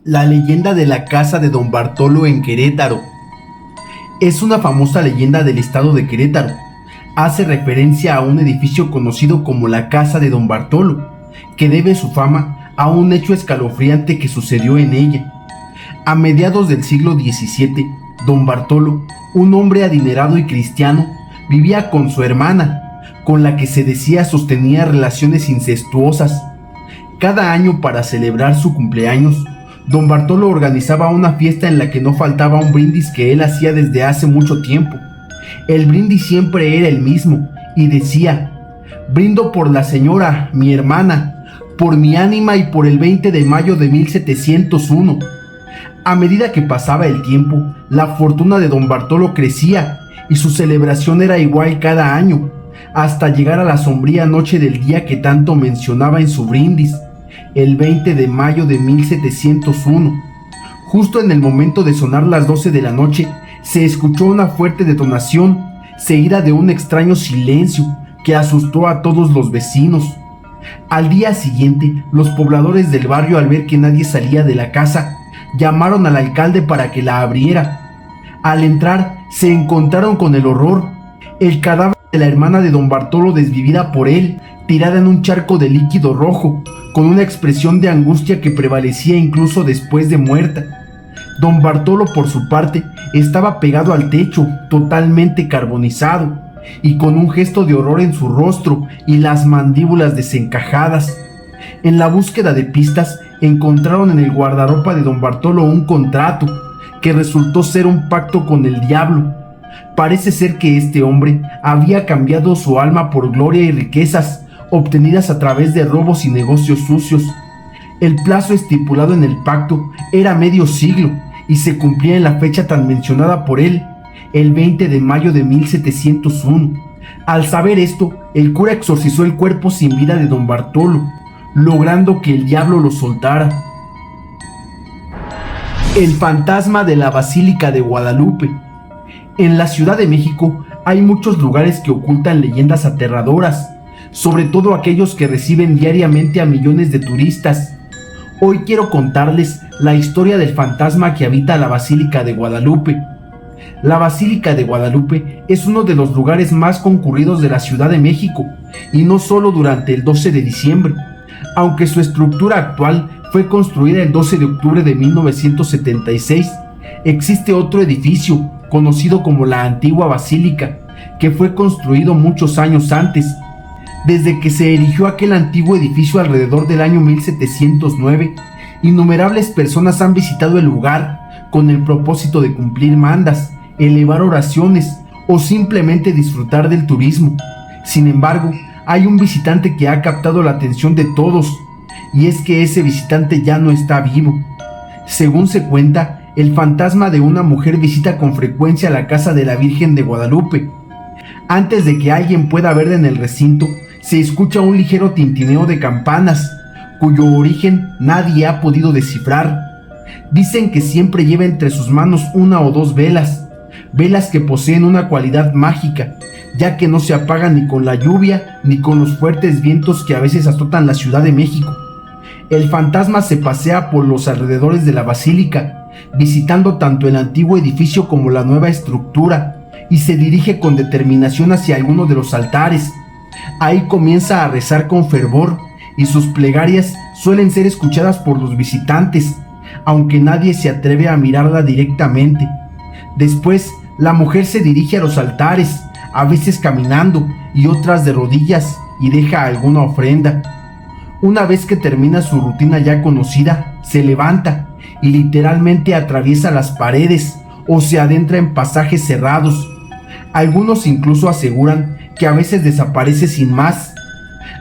La leyenda de la casa de Don Bartolo en Querétaro. Es una famosa leyenda del estado de Querétaro. Hace referencia a un edificio conocido como la casa de Don Bartolo, que debe su fama a un hecho escalofriante que sucedió en ella. A mediados del siglo XVII, Don Bartolo, un hombre adinerado y cristiano, vivía con su hermana, con la que se decía sostenía relaciones incestuosas. Cada año, para celebrar su cumpleaños, Don Bartolo organizaba una fiesta en la que no faltaba un brindis que él hacía desde hace mucho tiempo. El brindis siempre era el mismo y decía: brindo por la señora, mi hermana, por mi ánima y por el 20 de mayo de 1701. A medida que pasaba el tiempo, la fortuna de Don Bartolo crecía y su celebración era igual cada año, hasta llegar a la sombría noche del día que tanto mencionaba en su brindis, el 20 de mayo de 1701. Justo en el momento de sonar las 12 de la noche, se escuchó una fuerte detonación, seguida de un extraño silencio que asustó a todos los vecinos. Al día siguiente, los pobladores del barrio, al ver que nadie salía de la casa, llamaron al alcalde para que la abriera. Al entrar, se encontraron con el horror: el cadáver de la hermana de Don Bartolo desvivida por él, tirada en un charco de líquido rojo, con una expresión de angustia que prevalecía incluso después de muerta. Don Bartolo, por su parte, estaba pegado al techo, totalmente carbonizado, y con un gesto de horror en su rostro y las mandíbulas desencajadas. En la búsqueda de pistas, encontraron en el guardarropa de Don Bartolo un contrato, que resultó ser un pacto con el diablo. Parece ser que este hombre había cambiado su alma por gloria y riquezas obtenidas a través de robos y negocios sucios. El plazo estipulado en el pacto era medio siglo y se cumplía en la fecha tan mencionada por él, el 20 de mayo de 1701. Al saber esto, el cura exorcizó el cuerpo sin vida de Don Bartolo, logrando que el diablo lo soltara. El fantasma de la Basílica de Guadalupe. En la Ciudad de México hay muchos lugares que ocultan leyendas aterradoras, sobre todo aquellos que reciben diariamente a millones de turistas. Hoy quiero contarles la historia del fantasma que habita la Basílica de Guadalupe. La Basílica de Guadalupe es uno de los lugares más concurridos de la Ciudad de México, y no solo durante el 12 de diciembre, aunque su estructura actual fue construida el 12 de octubre de 1976. Existe otro edificio, conocido como la Antigua Basílica, que fue construido muchos años antes. Desde que se erigió aquel antiguo edificio alrededor del año 1709, innumerables personas han visitado el lugar con el propósito de cumplir mandas, elevar oraciones o simplemente disfrutar del turismo. Sin embargo, hay un visitante que ha captado la atención de todos, y es que ese visitante ya no está vivo. Según se cuenta, el fantasma de una mujer visita con frecuencia la casa de la Virgen de Guadalupe. Antes de que alguien pueda verla en el recinto, se escucha un ligero tintineo de campanas, cuyo origen nadie ha podido descifrar. Dicen que siempre lleva entre sus manos una o dos velas que poseen una cualidad mágica, ya que no se apagan ni con la lluvia ni con los fuertes vientos que a veces azotan la Ciudad de México. El fantasma se pasea por los alrededores de la basílica, visitando tanto el antiguo edificio como la nueva estructura, y se dirige con determinación hacia alguno de los altares. Ahí comienza a rezar con fervor, y sus plegarias suelen ser escuchadas por los visitantes, aunque nadie se atreve a mirarla directamente. Después, la mujer se dirige a los altares, a veces caminando y otras de rodillas, y deja alguna ofrenda. Una vez que termina su rutina ya conocida, se levanta y literalmente atraviesa las paredes o se adentra en pasajes cerrados. Algunos incluso aseguran que a veces desaparece sin más.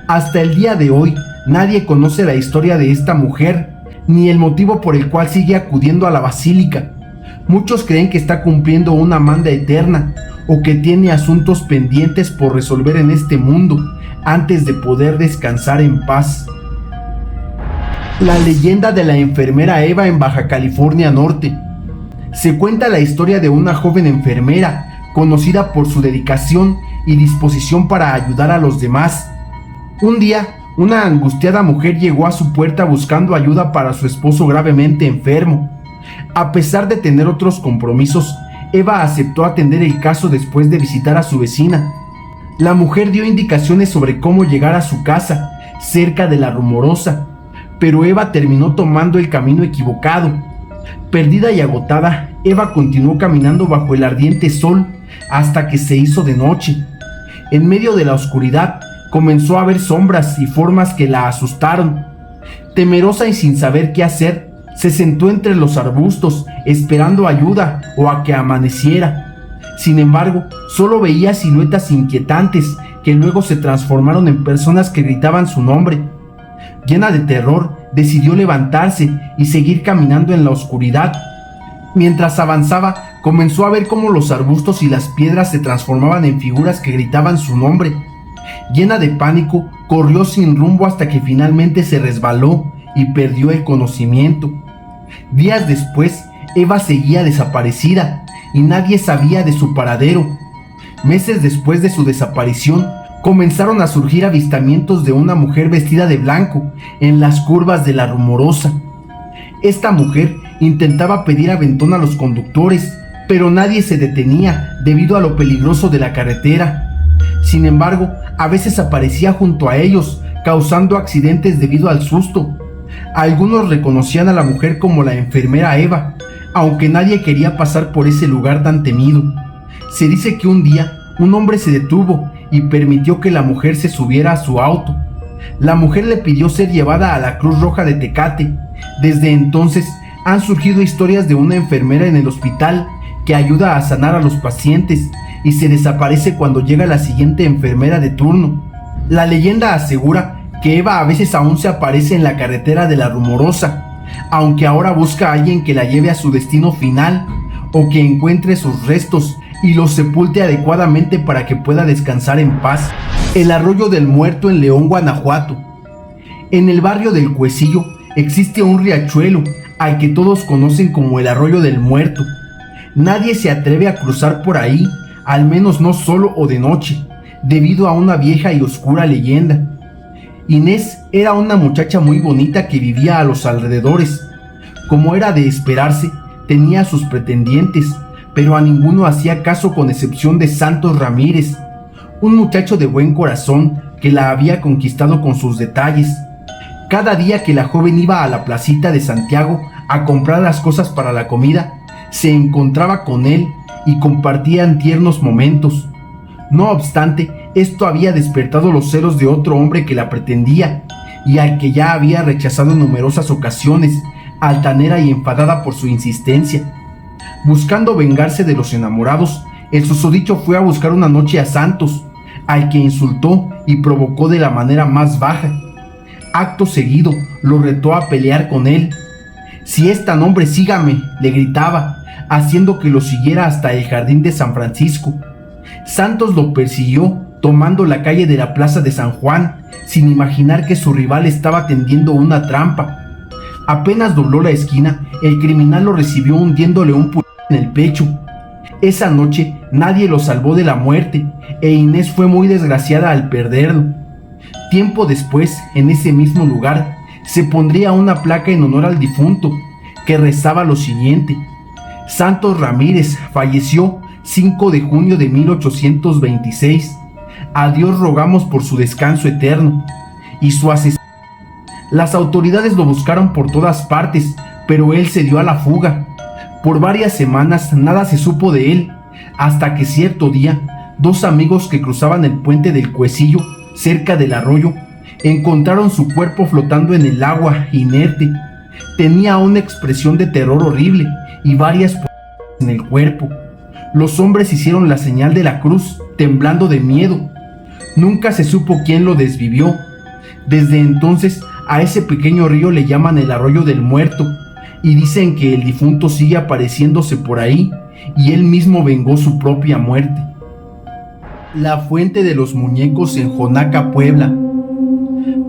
Hasta el día de hoy, nadie conoce la historia de esta mujer, ni el motivo por el cual sigue acudiendo a la basílica. Muchos creen que está cumpliendo una manda eterna, o que tiene asuntos pendientes por resolver en este mundo, antes de poder descansar en paz. La leyenda de la enfermera Eva en Baja California Norte. Se cuenta la historia de una joven enfermera, conocida por su dedicación y disposición para ayudar a los demás. Un día, Una angustiada mujer llegó a su puerta buscando ayuda para su esposo gravemente enfermo. A pesar de tener otros compromisos, Eva aceptó atender el caso después de visitar a su vecina. La mujer dio indicaciones sobre cómo llegar a su casa, cerca de La Rumorosa, pero Eva terminó tomando el camino equivocado. Perdida y agotada, Eva continuó caminando bajo el ardiente sol hasta que se hizo de noche. En medio de la oscuridad, comenzó a ver sombras y formas que la asustaron. Temerosa y sin saber qué hacer, se sentó entre los arbustos, esperando ayuda o a que amaneciera. Sin embargo, solo veía siluetas inquietantes que luego se transformaron en personas que gritaban su nombre. Llena de terror, decidió levantarse y seguir caminando en la oscuridad. Mientras avanzaba, comenzó a ver cómo los arbustos y las piedras se transformaban en figuras que gritaban su nombre. Llena de pánico, corrió sin rumbo hasta que finalmente se resbaló y perdió el conocimiento. Días después, Eva seguía desaparecida y nadie sabía de su paradero. Meses después de su desaparición, comenzaron a surgir avistamientos de una mujer vestida de blanco en las curvas de La Rumorosa. Esta mujer intentaba pedir aventón a los conductores, pero nadie se detenía debido a lo peligroso de la carretera. Sin embargo, a veces aparecía junto a ellos, causando accidentes debido al susto. Algunos reconocían a la mujer como la enfermera Eva, aunque nadie quería pasar por ese lugar tan temido. Se dice que un día, un hombre se detuvo y permitió que la mujer se subiera a su auto. La mujer le pidió ser llevada a la Cruz Roja de Tecate. Desde entonces, han surgido historias de una enfermera en el hospital que ayuda a sanar a los pacientes y se desaparece cuando llega la siguiente enfermera de turno. La leyenda asegura que Eva a veces aún se aparece en la carretera de La Rumorosa, aunque ahora busca a alguien que la lleve a su destino final o que encuentre sus restos y los sepulte adecuadamente para que pueda descansar en paz. El Arroyo del Muerto en León, Guanajuato. En el barrio del Cuecillo existe un riachuelo al que todos conocen como el Arroyo del Muerto. Nadie se atreve a cruzar por ahí, al menos no solo o de noche, debido a una vieja y oscura leyenda. Inés era una muchacha muy bonita que vivía a los alrededores. Como era de esperarse, tenía sus pretendientes, pero a ninguno hacía caso con excepción de Santos Ramírez, un muchacho de buen corazón que la había conquistado con sus detalles. Cada día que la joven iba a la placita de Santiago a comprar las cosas para la comida, se encontraba con él y compartían tiernos momentos. No obstante, esto había despertado los celos de otro hombre que la pretendía y al que ya había rechazado en numerosas ocasiones, altanera y enfadada por su insistencia. Buscando vengarse de los enamorados, el susodicho fue a buscar una noche a Santos, al que insultó y provocó de la manera más baja. Acto seguido, lo retó a pelear con él. «Si es tan hombre, sígame», le gritaba, haciendo que lo siguiera hasta el jardín de San Francisco. Santos lo persiguió, tomando la calle de la Plaza de San Juan, sin imaginar que su rival estaba tendiendo una trampa. Apenas dobló la esquina, el criminal lo recibió hundiéndole un puñal en el pecho. Esa noche nadie lo salvó de la muerte, e Inés fue muy desgraciada al perderlo. Tiempo después, en ese mismo lugar, se pondría una placa en honor al difunto, que rezaba lo siguiente: Santos Ramírez falleció 5 de junio de 1826. A Dios rogamos por su descanso eterno. Y su asesino. Las autoridades lo buscaron por todas partes, pero él se dio a la fuga. Por varias semanas nada se supo de él, hasta que cierto día, dos amigos que cruzaban el puente del Cuecillo, cerca del arroyo, encontraron su cuerpo flotando en el agua, inerte. Tenía una expresión de terror horrible y varias en el cuerpo. Los hombres hicieron la señal de la cruz, temblando de miedo. Nunca se supo quién lo desvivió. Desde entonces, a ese pequeño río le llaman el Arroyo del Muerto, y dicen que el difunto sigue apareciéndose por ahí, y él mismo vengó su propia muerte. La Fuente de los Muñecos en Jonaca, Puebla.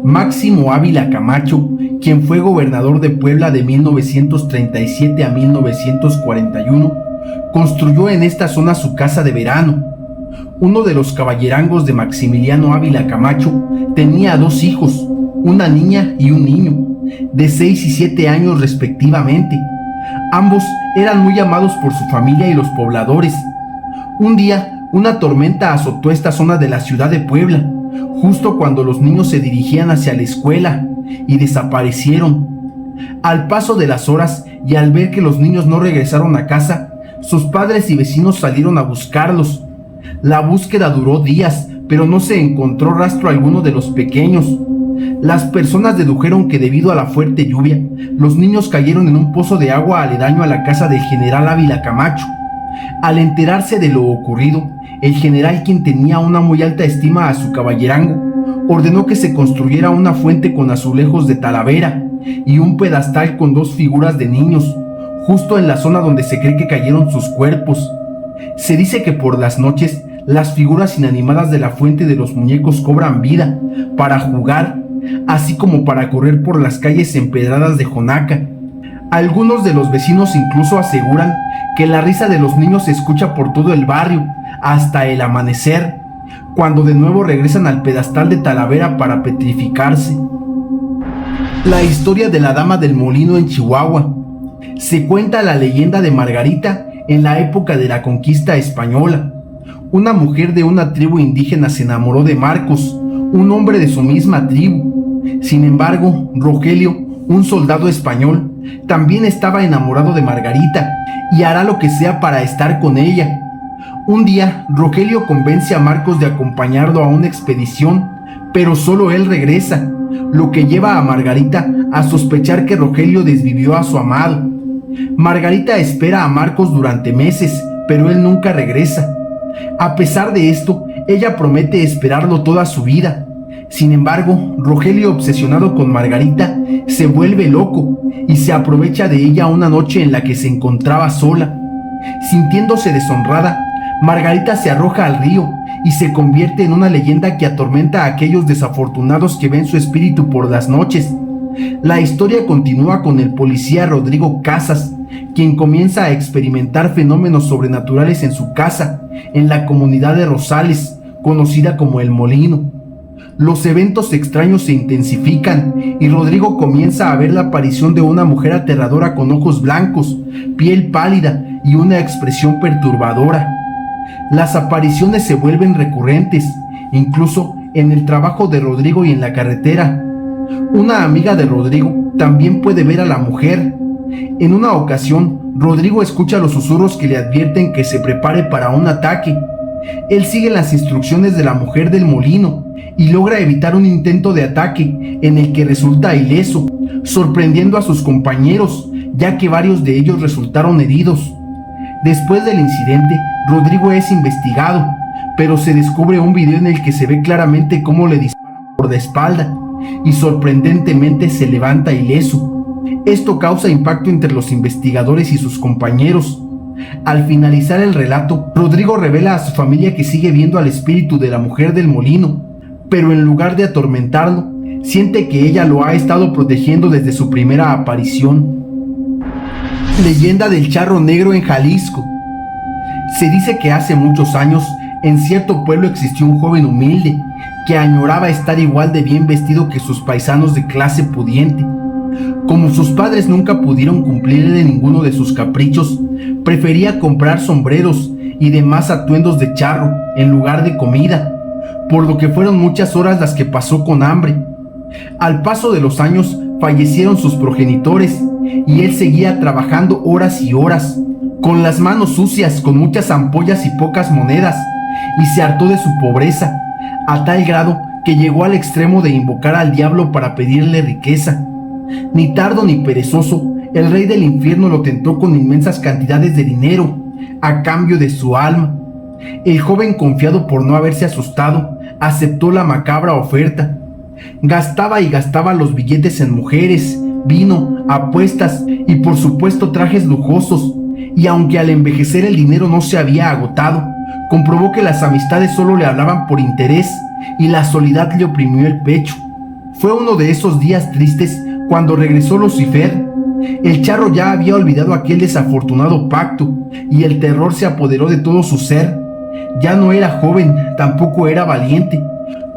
Máximo Ávila Camacho, quien fue gobernador de Puebla de 1937 a 1941, construyó en esta zona su casa de verano. Uno de los caballerangos de Maximiliano Ávila Camacho tenía 2 hijos, una niña y un niño, de 6 y 7 años respectivamente. Ambos eran muy amados por su familia y los pobladores. Un día, una tormenta azotó esta zona de la ciudad de Puebla, justo cuando los niños se dirigían hacia la escuela, y desaparecieron. Al paso de las horas y al ver que los niños no regresaron a casa, sus padres y vecinos salieron a buscarlos. La búsqueda duró días, pero no se encontró rastro alguno de los pequeños. Las personas dedujeron que debido a la fuerte lluvia, los niños cayeron en un pozo de agua aledaño a la casa del general Ávila Camacho. Al enterarse de lo ocurrido, el general, quien tenía una muy alta estima a su caballerango, ordenó que se construyera una fuente con azulejos de talavera y un pedestal con 2 figuras de niños, justo en la zona donde se cree que cayeron sus cuerpos. Se dice que por las noches, las figuras inanimadas de la fuente de los muñecos cobran vida para jugar, así como para correr por las calles empedradas de Jonaca. Algunos de los vecinos incluso aseguran que la risa de los niños se escucha por todo el barrio hasta el amanecer, cuando de nuevo regresan al pedestal de talavera para petrificarse. La historia de la Dama del Molino en Chihuahua. Se cuenta la leyenda de Margarita en la época de la conquista española. Una mujer de una tribu indígena se enamoró de Marcos, un hombre de su misma tribu. Sin embargo, Rogelio, un soldado español, también estaba enamorado de Margarita y hará lo que sea para estar con ella. Un día, Rogelio convence a Marcos de acompañarlo a una expedición, pero solo él regresa, lo que lleva a Margarita a sospechar que Rogelio desvivió a su amado. Margarita espera a Marcos durante meses, pero él nunca regresa. A pesar de esto, ella promete esperarlo toda su vida. Sin embargo, Rogelio, obsesionado con Margarita, se vuelve loco y se aprovecha de ella una noche en la que se encontraba sola. Sintiéndose deshonrada, Margarita se arroja al río y se convierte en una leyenda que atormenta a aquellos desafortunados que ven su espíritu por las noches. La historia continúa con el policía Rodrigo Casas, quien comienza a experimentar fenómenos sobrenaturales en su casa, en la comunidad de Rosales, conocida como El Molino. Los eventos extraños se intensifican y Rodrigo comienza a ver la aparición de una mujer aterradora con ojos blancos, piel pálida y una expresión perturbadora. Las apariciones se vuelven recurrentes, incluso en el trabajo de Rodrigo y en la carretera. Una amiga de Rodrigo también puede ver a la mujer. En una ocasión, Rodrigo escucha los susurros que le advierten que se prepare para un ataque. Él sigue las instrucciones de la mujer del molino y logra evitar un intento de ataque en el que resulta ileso, sorprendiendo a sus compañeros, ya que varios de ellos resultaron heridos. Después del incidente, Rodrigo es investigado, pero se descubre un video en el que se ve claramente cómo le disparan por la espalda y sorprendentemente se levanta ileso. Esto causa impacto entre los investigadores y sus compañeros. Al finalizar el relato, Rodrigo revela a su familia que sigue viendo al espíritu de la mujer del molino, pero en lugar de atormentarlo, siente que ella lo ha estado protegiendo desde su primera aparición. Leyenda del charro negro en Jalisco. Se dice que hace muchos años, en cierto pueblo existió un joven humilde que añoraba estar igual de bien vestido que sus paisanos de clase pudiente. Como sus padres nunca pudieron cumplirle ninguno de sus caprichos, prefería comprar sombreros y demás atuendos de charro en lugar de comida, por lo que fueron muchas horas las que pasó con hambre. Al paso de los años fallecieron sus progenitores y él seguía trabajando horas y horas, con las manos sucias, con muchas ampollas y pocas monedas, y se hartó de su pobreza, a tal grado que llegó al extremo de invocar al diablo para pedirle riqueza. Ni tardo ni perezoso, el rey del infierno lo tentó con inmensas cantidades de dinero, a cambio de su alma. El joven, confiado por no haberse asustado, aceptó la macabra oferta. Gastaba y gastaba los billetes en mujeres, vino, apuestas y por supuesto trajes lujosos, y aunque al envejecer el dinero no se había agotado, comprobó que las amistades solo le hablaban por interés y la soledad le oprimió el pecho. Fue uno de esos días tristes cuando regresó Lucifer. El charro ya había olvidado aquel desafortunado pacto y el terror se apoderó de todo su ser. Ya no era joven, tampoco era valiente,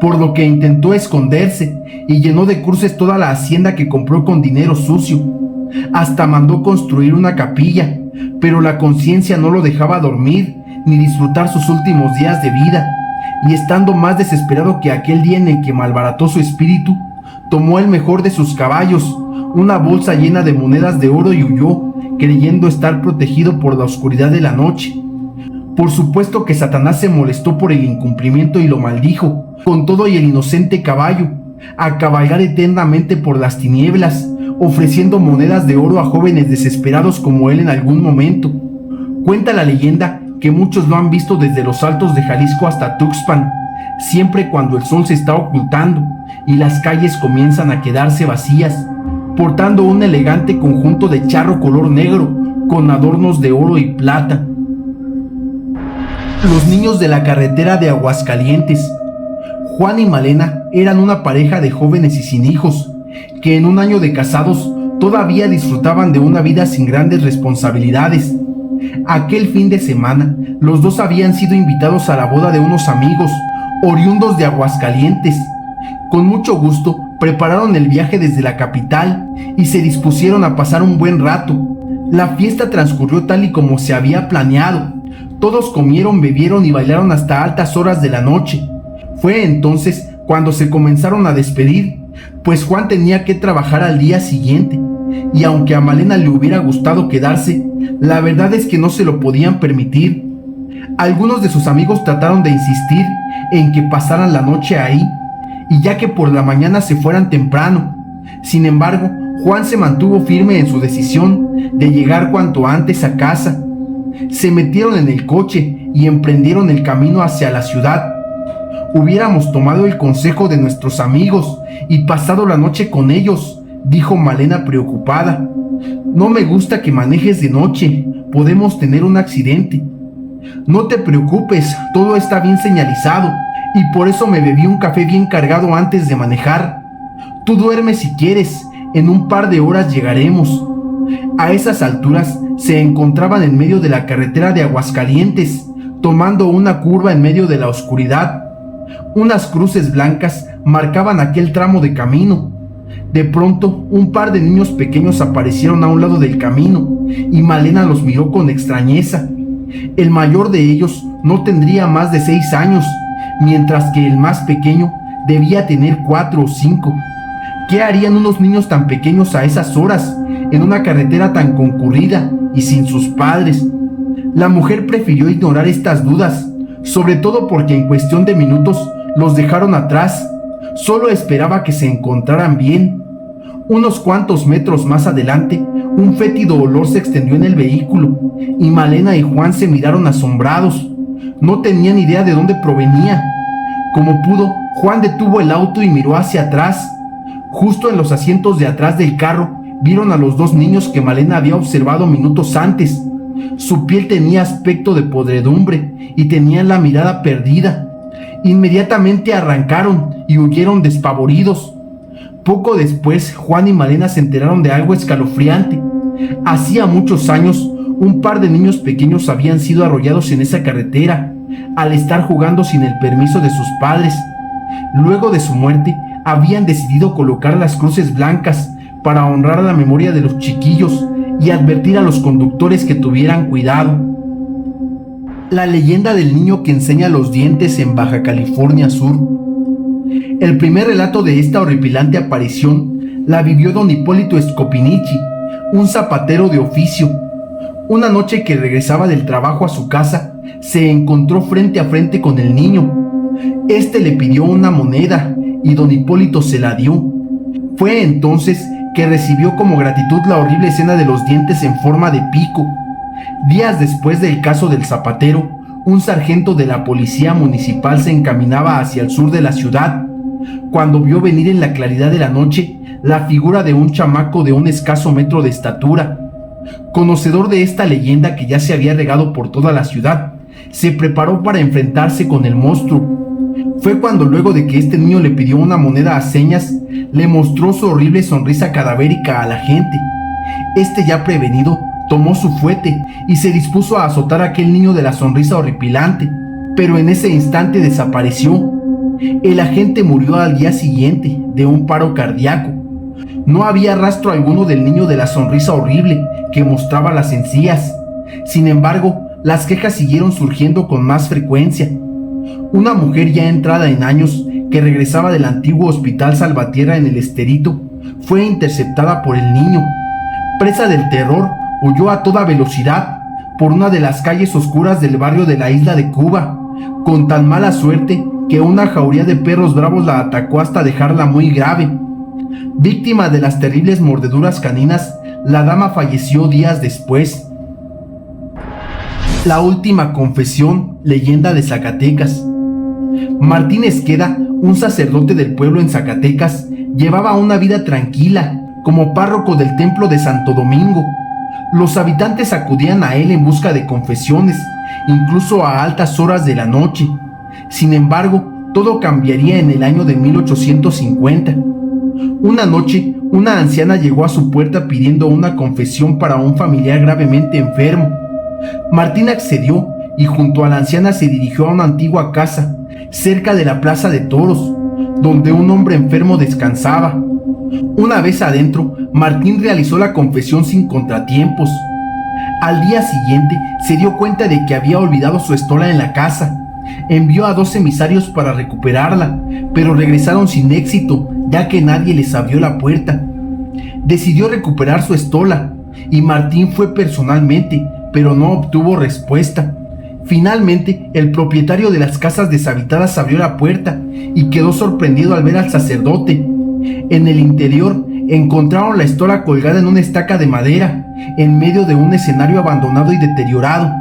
por lo que intentó esconderse y llenó de cruces toda la hacienda que compró con dinero sucio. Hasta mandó construir una capilla, pero la conciencia no lo dejaba dormir ni disfrutar sus últimos días de vida, y estando más desesperado que aquel día en el que malbarató su espíritu, tomó el mejor de sus caballos, una bolsa llena de monedas de oro, y huyó, creyendo estar protegido por la oscuridad de la noche. Por supuesto que Satanás se molestó por el incumplimiento y lo maldijo, con todo y el inocente caballo, a cabalgar eternamente por las tinieblas, ofreciendo monedas de oro a jóvenes desesperados como él en algún momento. Cuenta la leyenda que muchos lo han visto desde los altos de Jalisco hasta Tuxpan, siempre cuando el sol se está ocultando y las calles comienzan a quedarse vacías, portando un elegante conjunto de charro color negro con adornos de oro y plata. Los niños de la carretera de Aguascalientes. Juan y Malena eran una pareja de jóvenes y sin hijos, que en un año de casados todavía disfrutaban de una vida sin grandes responsabilidades. Aquel fin de semana, los dos habían sido invitados a la boda de unos amigos, oriundos de Aguascalientes. Con mucho gusto, prepararon el viaje desde la capital y se dispusieron a pasar un buen rato. La fiesta transcurrió tal y como se había planeado. Todos comieron, bebieron y bailaron hasta altas horas de la noche. Fue entonces cuando se comenzaron a despedir, pues Juan tenía que trabajar al día siguiente, y aunque a Malena le hubiera gustado quedarse, la verdad es que no se lo podían permitir. Algunos de sus amigos trataron de insistir en que pasaran la noche ahí, y ya que por la mañana se fueran temprano. Sin embargo, Juan se mantuvo firme en su decisión de llegar cuanto antes a casa. Se metieron en el coche y emprendieron el camino hacia la ciudad. Hubiéramos tomado el consejo de nuestros amigos y pasado la noche con ellos, dijo Malena preocupada. No me gusta que manejes de noche, podemos tener un accidente. No te preocupes, todo está bien señalizado, y por eso me bebí un café bien cargado antes de manejar. Tú duerme si quieres, en un par de horas llegaremos. A esas alturas se encontraban en medio de la carretera de Aguascalientes, tomando una curva en medio de la oscuridad. Unas cruces blancas marcaban aquel tramo de camino. De pronto, un par de niños pequeños aparecieron a un lado del camino, y Malena los miró con extrañeza. El mayor de ellos no tendría más de 6 años, mientras que el más pequeño debía tener 4 o 5. ¿Qué harían unos niños tan pequeños a esas horas, en una carretera tan concurrida y sin sus padres? La mujer prefirió ignorar estas dudas, sobre todo porque en cuestión de minutos los dejaron atrás. Solo esperaba que se encontraran bien. Unos cuantos metros más adelante, un fétido olor se extendió en el vehículo, y Malena y Juan se miraron asombrados. No tenían idea de dónde provenía. Como pudo, Juan detuvo el auto y miró hacia atrás. Justo en los asientos de atrás del carro, vieron a los 2 niños que Malena había observado minutos antes. Su piel tenía aspecto de podredumbre y tenían la mirada perdida. Inmediatamente arrancaron y huyeron despavoridos. Poco después, Juan y Malena se enteraron de algo escalofriante. Hacía muchos años, un par de niños pequeños habían sido arrollados en esa carretera, al estar jugando sin el permiso de sus padres. Luego de su muerte, habían decidido colocar las cruces blancas para honrar la memoria de los chiquillos y advertir a los conductores que tuvieran cuidado. La leyenda del niño que enseña los dientes en Baja California Sur. El primer relato de esta horripilante aparición la vivió don Hipólito Scopinichi, un zapatero de oficio. Una noche que regresaba del trabajo a su casa, se encontró frente a frente con el niño. Este le pidió una moneda y don Hipólito se la dio. Fue entonces que recibió como gratitud la horrible escena de los dientes en forma de pico. Días después del caso del zapatero, un sargento de la policía municipal se encaminaba hacia el sur de la ciudad, cuando vio venir en la claridad de la noche la figura de un chamaco de un escaso metro de estatura. Conocedor de esta leyenda que ya se había regado por toda la ciudad, se preparó para enfrentarse con el monstruo. Fue cuando, luego de que este niño le pidió una moneda a señas, le mostró su horrible sonrisa cadavérica a la gente. Este, ya prevenido, tomó su fuete y se dispuso a azotar a aquel niño de la sonrisa horripilante. pero en ese instante desapareció. El agente murió al día siguiente de un paro cardíaco. No había rastro alguno del niño de la sonrisa horrible que mostraba las encías. Sin embargo, las quejas siguieron surgiendo con más frecuencia. Una mujer ya entrada en años, que regresaba del antiguo Hospital Salvatierra en el Esterito, fue interceptada por el niño. Presa del terror, huyó a toda velocidad por una de las calles oscuras del barrio de la isla de Cuba, con tan mala suerte que una jauría de perros bravos la atacó hasta dejarla muy grave. Víctima de las terribles mordeduras caninas, la dama falleció días después. La última confesión, leyenda de Zacatecas. Martín Esqueda, un sacerdote del pueblo en Zacatecas, llevaba una vida tranquila como párroco del templo de Santo Domingo. Los habitantes acudían a él en busca de confesiones, incluso a altas horas de la noche. Sin embargo, todo cambiaría en el año de 1850. Una noche, una anciana llegó a su puerta pidiendo una confesión para un familiar gravemente enfermo. Martín accedió y junto a la anciana se dirigió a una antigua casa, cerca de la Plaza de Toros, donde un hombre enfermo descansaba. Una vez adentro, Martín realizó la confesión sin contratiempos. Al día siguiente se dio cuenta de que había olvidado su estola en la casa. Envió a 2 emisarios para recuperarla, pero regresaron sin éxito, ya que nadie les abrió la puerta. Decidió recuperar su estola, y Martín fue personalmente, pero no obtuvo respuesta. Finalmente, el propietario de las casas deshabitadas abrió la puerta y quedó sorprendido al ver al sacerdote. En el interior encontraron la estola colgada en una estaca de madera, en medio de un escenario abandonado y deteriorado.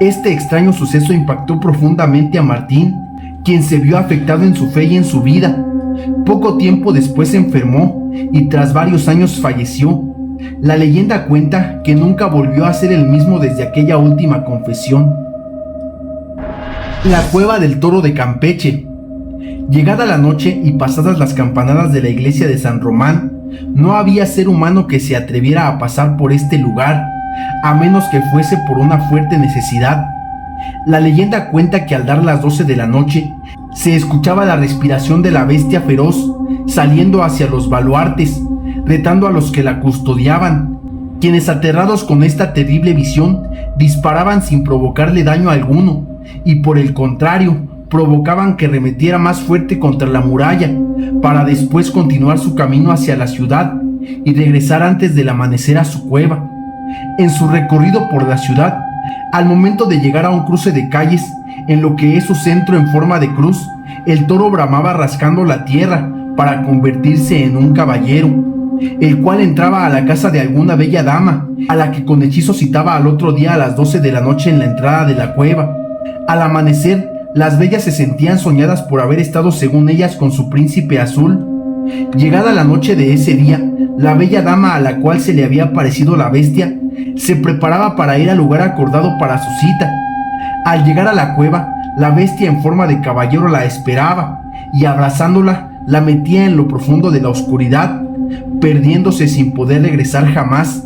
Este extraño suceso impactó profundamente a Martín, quien se vio afectado en su fe y en su vida. Poco tiempo después se enfermó y tras varios años falleció. La leyenda cuenta que nunca volvió a ser el mismo desde aquella última confesión. La Cueva del Toro de Campeche. Llegada la noche y pasadas las campanadas de la iglesia de San Román, no había ser humano que se atreviera a pasar por este lugar, a menos que fuese por una fuerte necesidad. La leyenda cuenta que al dar las 12 de la noche, se escuchaba la respiración de la bestia feroz saliendo hacia los baluartes, retando a los que la custodiaban, quienes aterrados con esta terrible visión, disparaban sin provocarle daño alguno, y por el contrario, provocaban que remetiera más fuerte contra la muralla, para después continuar su camino hacia la ciudad y regresar antes del amanecer a su cueva. En su recorrido por la ciudad, al momento de llegar a un cruce de calles, en lo que es su centro en forma de cruz, el toro bramaba rascando la tierra para convertirse en un caballero, el cual entraba a la casa de alguna bella dama, a la que con hechizo citaba al otro día a las 12 de la noche en la entrada de la cueva. Al amanecer, las bellas se sentían soñadas por haber estado según ellas con su príncipe azul. Llegada la noche de ese día, la bella dama a la cual se le había aparecido la bestia, se preparaba para ir al lugar acordado para su cita. Al llegar a la cueva, la bestia en forma de caballero la esperaba, y abrazándola, la metía en lo profundo de la oscuridad, perdiéndose sin poder regresar jamás.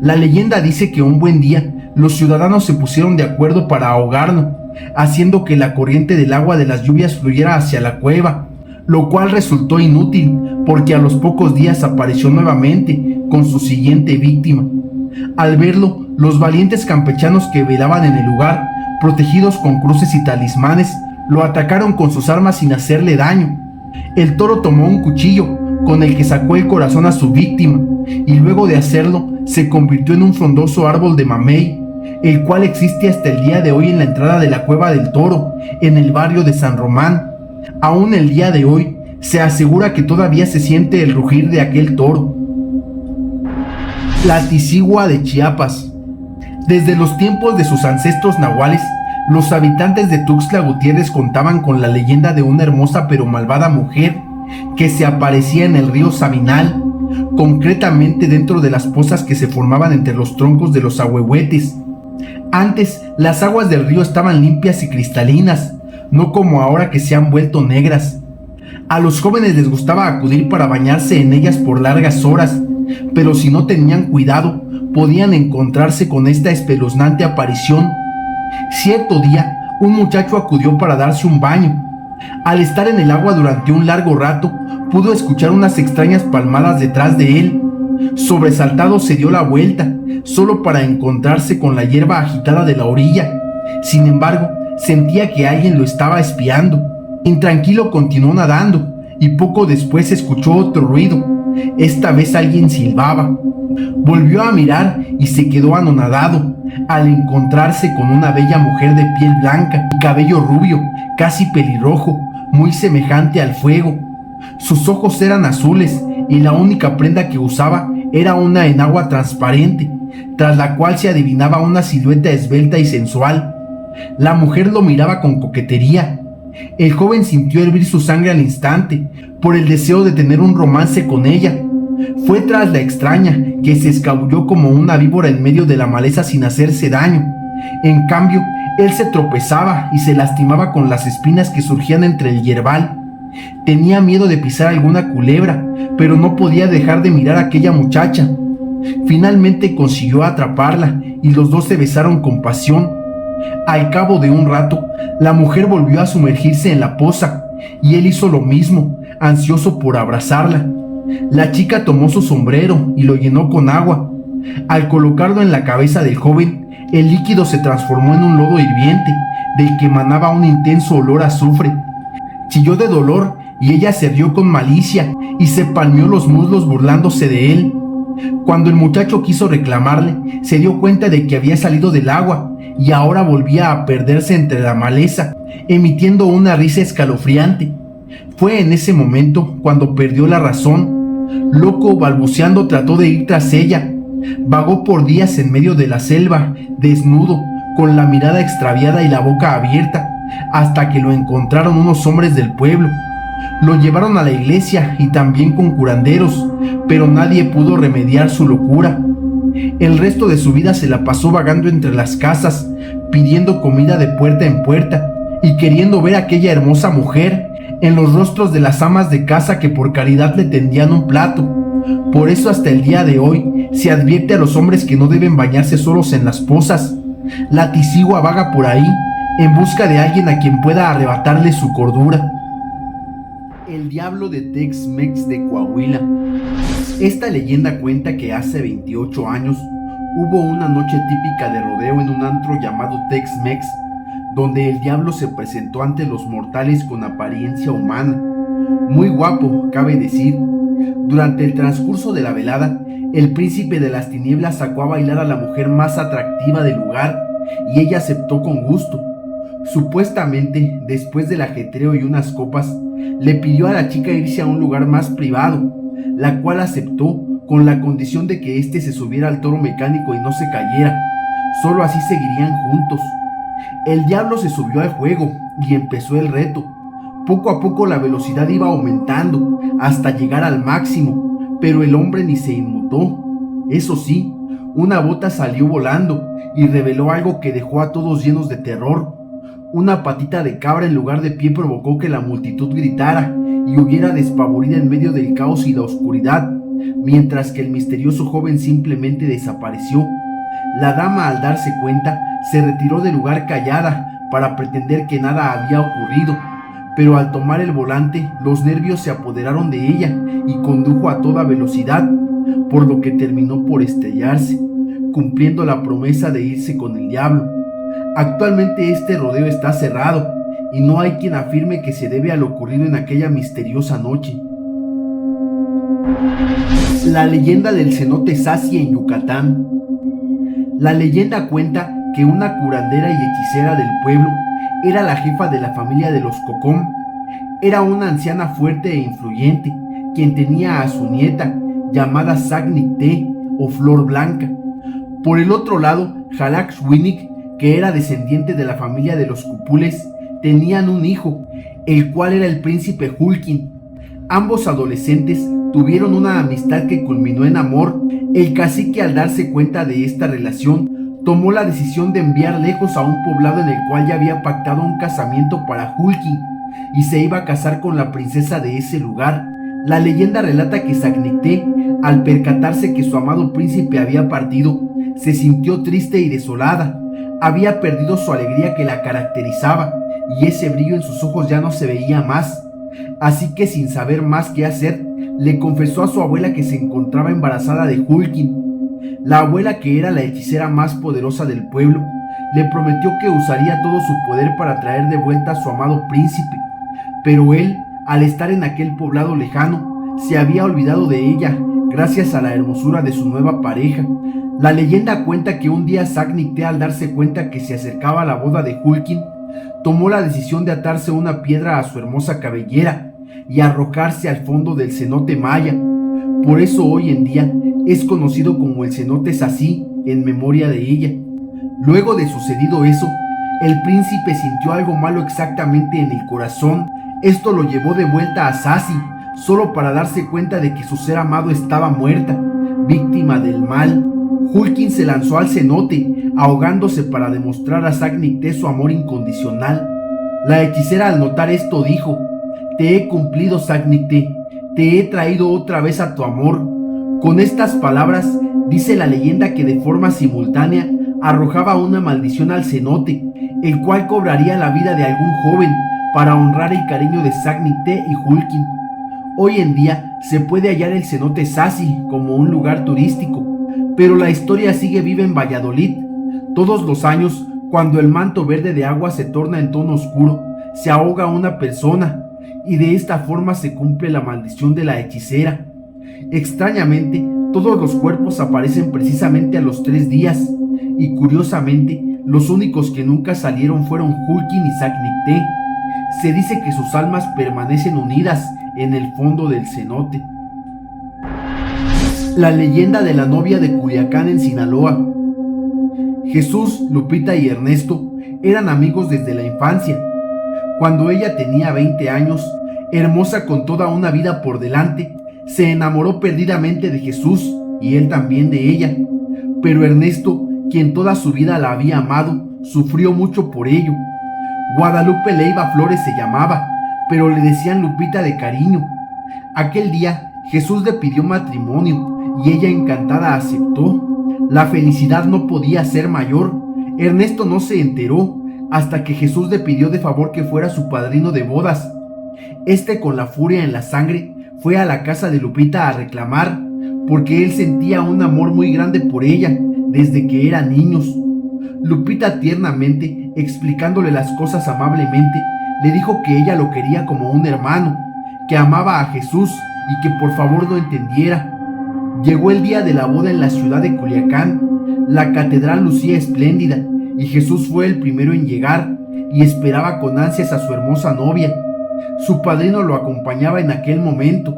La leyenda dice que un buen día, los ciudadanos se pusieron de acuerdo para ahogarlo, haciendo que la corriente del agua de las lluvias fluyera hacia la cueva, lo cual resultó inútil, porque a los pocos días apareció nuevamente con su siguiente víctima. Al verlo, los valientes campechanos que velaban en el lugar, protegidos con cruces y talismanes, lo atacaron con sus armas sin hacerle daño. El toro tomó un cuchillo, con el que sacó el corazón a su víctima, y luego de hacerlo, se convirtió en un frondoso árbol de mamey, el cual existe hasta el día de hoy en la entrada de la Cueva del Toro, en el barrio de San Román. Aún el día de hoy, se asegura que todavía se siente el rugir de aquel toro. La Tizigua de Chiapas. Desde los tiempos de sus ancestros nahuales, los habitantes de Tuxtla Gutiérrez contaban con la leyenda de una hermosa pero malvada mujer que se aparecía en el río Sabinal, concretamente dentro de las pozas que se formaban entre los troncos de los ahuehuetes. Antes, las aguas del río estaban limpias y cristalinas, no como ahora que se han vuelto negras. A los jóvenes les gustaba acudir para bañarse en ellas por largas horas, pero si no tenían cuidado, podían encontrarse con esta espeluznante aparición. Cierto día, un muchacho acudió para darse un baño. Al estar en el agua durante un largo rato, pudo escuchar unas extrañas palmadas detrás de él. Sobresaltado se dio la vuelta, solo para encontrarse con la hierba agitada de la orilla. Sin embargo, sentía que alguien lo estaba espiando. Intranquilo continuó nadando y poco después escuchó otro ruido. Esta vez alguien silbaba. Volvió a mirar y se quedó anonadado al encontrarse con una bella mujer de piel blanca y cabello rubio, casi pelirrojo, muy semejante al fuego. Sus ojos eran azules y la única prenda que usaba era una enagua transparente, tras la cual se adivinaba una silueta esbelta y sensual. La mujer lo miraba con coquetería. El joven sintió hervir su sangre al instante por el deseo de tener un romance con ella. Fue tras la extraña, que se escabulló como una víbora en medio de la maleza sin hacerse daño. En cambio, él se tropezaba y se lastimaba con las espinas que surgían entre el yerbal. Tenía miedo de pisar alguna culebra, pero no podía dejar de mirar a aquella muchacha. Finalmente consiguió atraparla y los dos se besaron con pasión. Al cabo de un rato, la mujer volvió a sumergirse en la poza y él hizo lo mismo, ansioso por abrazarla. La chica tomó su sombrero y lo llenó con agua. Al colocarlo en la cabeza del joven, el líquido se transformó en un lodo hirviente, del que emanaba un intenso olor a azufre. Chilló de dolor y ella se rió con malicia y se palmeó los muslos burlándose de él. Cuando el muchacho quiso reclamarle, se dio cuenta de que había salido del agua y ahora volvía a perderse entre la maleza, emitiendo una risa escalofriante. Fue en ese momento cuando perdió la razón. Loco, balbuceando, trató de ir tras ella. Vagó por días en medio de la selva, desnudo, con la mirada extraviada y la boca abierta, hasta que lo encontraron unos hombres del pueblo. Lo llevaron a la iglesia y también con curanderos, pero nadie pudo remediar su locura. El resto de su vida se la pasó vagando entre las casas, pidiendo comida de puerta en puerta y queriendo ver a aquella hermosa mujer en los rostros de las amas de casa que por caridad le tendían un plato. Por eso hasta el día de hoy se advierte a los hombres que no deben bañarse solos en las pozas. La tisigua vaga por ahí en busca de alguien a quien pueda arrebatarle su cordura. El diablo de Tex-Mex de Coahuila. Esta leyenda cuenta que hace 28 años hubo una noche típica de rodeo en un antro llamado Tex-Mex, donde el diablo se presentó ante los mortales con apariencia humana. Muy guapo, cabe decir. Durante el transcurso de la velada, el príncipe de las tinieblas sacó a bailar a la mujer más atractiva del lugar y ella aceptó con gusto. Supuestamente, después del ajetreo y unas copas, le pidió a la chica irse a un lugar más privado, la cual aceptó con la condición de que éste se subiera al toro mecánico y no se cayera. Solo así seguirían juntos. El diablo se subió al juego y empezó el reto. Poco a poco la velocidad iba aumentando hasta llegar al máximo, pero el hombre ni se inmutó. Eso sí, una bota salió volando y reveló algo que dejó a todos llenos de terror. Una patita de cabra en lugar de pie provocó que la multitud gritara y huyera despavorida en medio del caos y la oscuridad, mientras que el misterioso joven simplemente desapareció. La dama, al darse cuenta, se retiró del lugar callada para pretender que nada había ocurrido, pero al tomar el volante, los nervios se apoderaron de ella y condujo a toda velocidad, por lo que terminó por estrellarse, cumpliendo la promesa de irse con el diablo. Actualmente este rodeo está cerrado y no hay quien afirme que se debe a lo ocurrido en aquella misteriosa noche. La leyenda del cenote Saci en Yucatán. La leyenda cuenta que una curandera y hechicera del pueblo era la jefa de la familia de los Cocom. Era una anciana fuerte e influyente, quien tenía a su nieta, llamada Sagnicté o Flor Blanca. Por el otro lado, Xalaxuinic, que era descendiente de la familia de los Cupules, tenían un hijo, el cual era el príncipe Hulkin. Ambos adolescentes tuvieron una amistad que culminó en amor. El cacique, al darse cuenta de esta relación, tomó la decisión de enviar lejos a un poblado en el cual ya había pactado un casamiento para Hulkin y se iba a casar con la princesa de ese lugar. La leyenda relata que Sagnicté, al percatarse que su amado príncipe había partido, se sintió triste y desolada, Había perdido su alegría que la caracterizaba y ese brillo en sus ojos ya no se veía más. Así que, sin saber más qué hacer, le confesó a su abuela que se encontraba embarazada de Hulkin. La abuela, que era la hechicera más poderosa del pueblo, le prometió que usaría todo su poder para traer de vuelta a su amado príncipe, pero él, al estar en aquel poblado lejano, se había olvidado de ella gracias a la hermosura de su nueva pareja. La leyenda cuenta que un día Sac-Nicté, al darse cuenta que se acercaba la boda de Hulkin, tomó la decisión de atarse una piedra a su hermosa cabellera y arrojarse al fondo del cenote maya. Por eso hoy en día es conocido como el cenote Saci, en memoria de ella. Luego de sucedido eso, el príncipe sintió algo malo exactamente en el corazón. Esto lo llevó de vuelta a Saci, solo para darse cuenta de que su ser amado estaba muerta, víctima del mal. Hulkin se lanzó al cenote, ahogándose para demostrar a Sac-Nicté su amor incondicional. La hechicera, al notar esto, dijo: «Te he cumplido, Sac-Nicté, te he traído otra vez a tu amor». Con estas palabras, dice la leyenda que de forma simultánea arrojaba una maldición al cenote, el cual cobraría la vida de algún joven para honrar el cariño de Sac-Nicté y Hulkin. Hoy en día se puede hallar el cenote Saci como un lugar turístico, pero la historia sigue viva en Valladolid. Todos los años, cuando el manto verde de agua se torna en tono oscuro, se ahoga una persona, y de esta forma se cumple la maldición de la hechicera. Extrañamente, todos los cuerpos aparecen precisamente a los 3 días, y curiosamente, los únicos que nunca salieron fueron Hulkin y Sac-Nicté. Se dice que sus almas permanecen unidas en el fondo del cenote. La leyenda de la novia de Culiacán, en Sinaloa. Jesús, Lupita y Ernesto eran amigos desde la infancia. Cuando ella tenía 20 años, hermosa con toda una vida por delante, se enamoró perdidamente de Jesús y él también de ella. Pero Ernesto, quien toda su vida la había amado, sufrió mucho por ello. Guadalupe Leiva Flores se llamaba, pero le decían Lupita de cariño. Aquel día Jesús le pidió matrimonio y ella, encantada, aceptó. La felicidad no podía ser mayor. Ernesto no se enteró hasta que Jesús le pidió de favor que fuera su padrino de bodas. Este, con la furia en la sangre, fue a la casa de Lupita a reclamar, porque él sentía un amor muy grande por ella desde que eran niños. Lupita, tiernamente, explicándole las cosas amablemente, le dijo que ella lo quería como un hermano, que amaba a Jesús y que por favor lo entendiera. Llegó el día de la boda en la ciudad de Culiacán. La catedral lucía espléndida y Jesús fue el primero en llegar y esperaba con ansias a su hermosa novia. Su padrino lo acompañaba en aquel momento.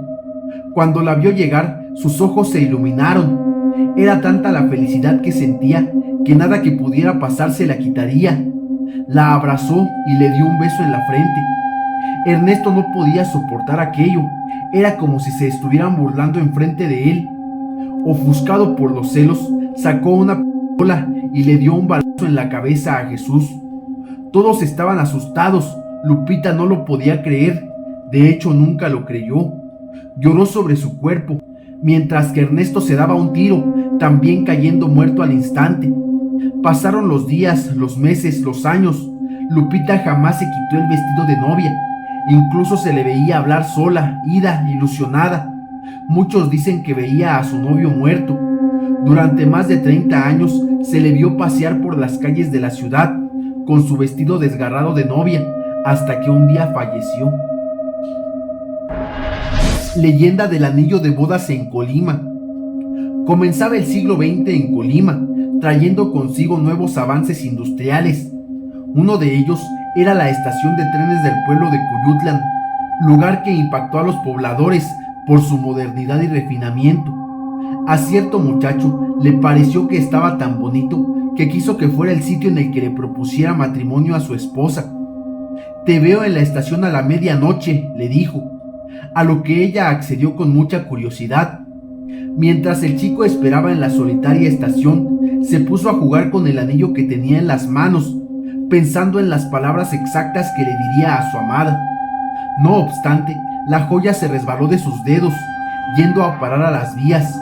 Cuando la vio llegar, sus ojos se iluminaron. Era tanta la felicidad que sentía que nada que pudiera pasar se la quitaría. La abrazó y le dio un beso en la frente. Ernesto no podía soportar aquello. Era como si se estuvieran burlando enfrente de él. Ofuscado por los celos, sacó una pistola y le dio un balazo en la cabeza a Jesús. Todos estaban asustados. Lupita no lo podía creer. De hecho, nunca lo creyó. Lloró sobre su cuerpo, mientras que Ernesto se daba un tiro, también cayendo muerto al instante. Pasaron los días, los meses, los años. Lupita jamás se quitó el vestido de novia. Incluso se le veía hablar sola, ida, ilusionada. Muchos dicen que veía a su novio muerto. Durante más de 30 años se le vio pasear por las calles de la ciudad con su vestido desgarrado de novia, hasta que un día falleció. Leyenda del anillo de bodas en Colima. Comenzaba el siglo XX en Colima, trayendo consigo nuevos avances industriales. Uno de ellos era la estación de trenes del pueblo de Cuyutlán, lugar que impactó a los pobladores por su modernidad y refinamiento. A cierto muchacho le pareció que estaba tan bonito que quiso que fuera el sitio en el que le propusiera matrimonio a su esposa. «Te veo en la estación a la medianoche», le dijo, a lo que ella accedió con mucha curiosidad. Mientras el chico esperaba en la solitaria estación, se puso a jugar con el anillo que tenía en las manos, pensando en las palabras exactas que le diría a su amada. No obstante, la joya se resbaló de sus dedos, yendo a parar a las vías.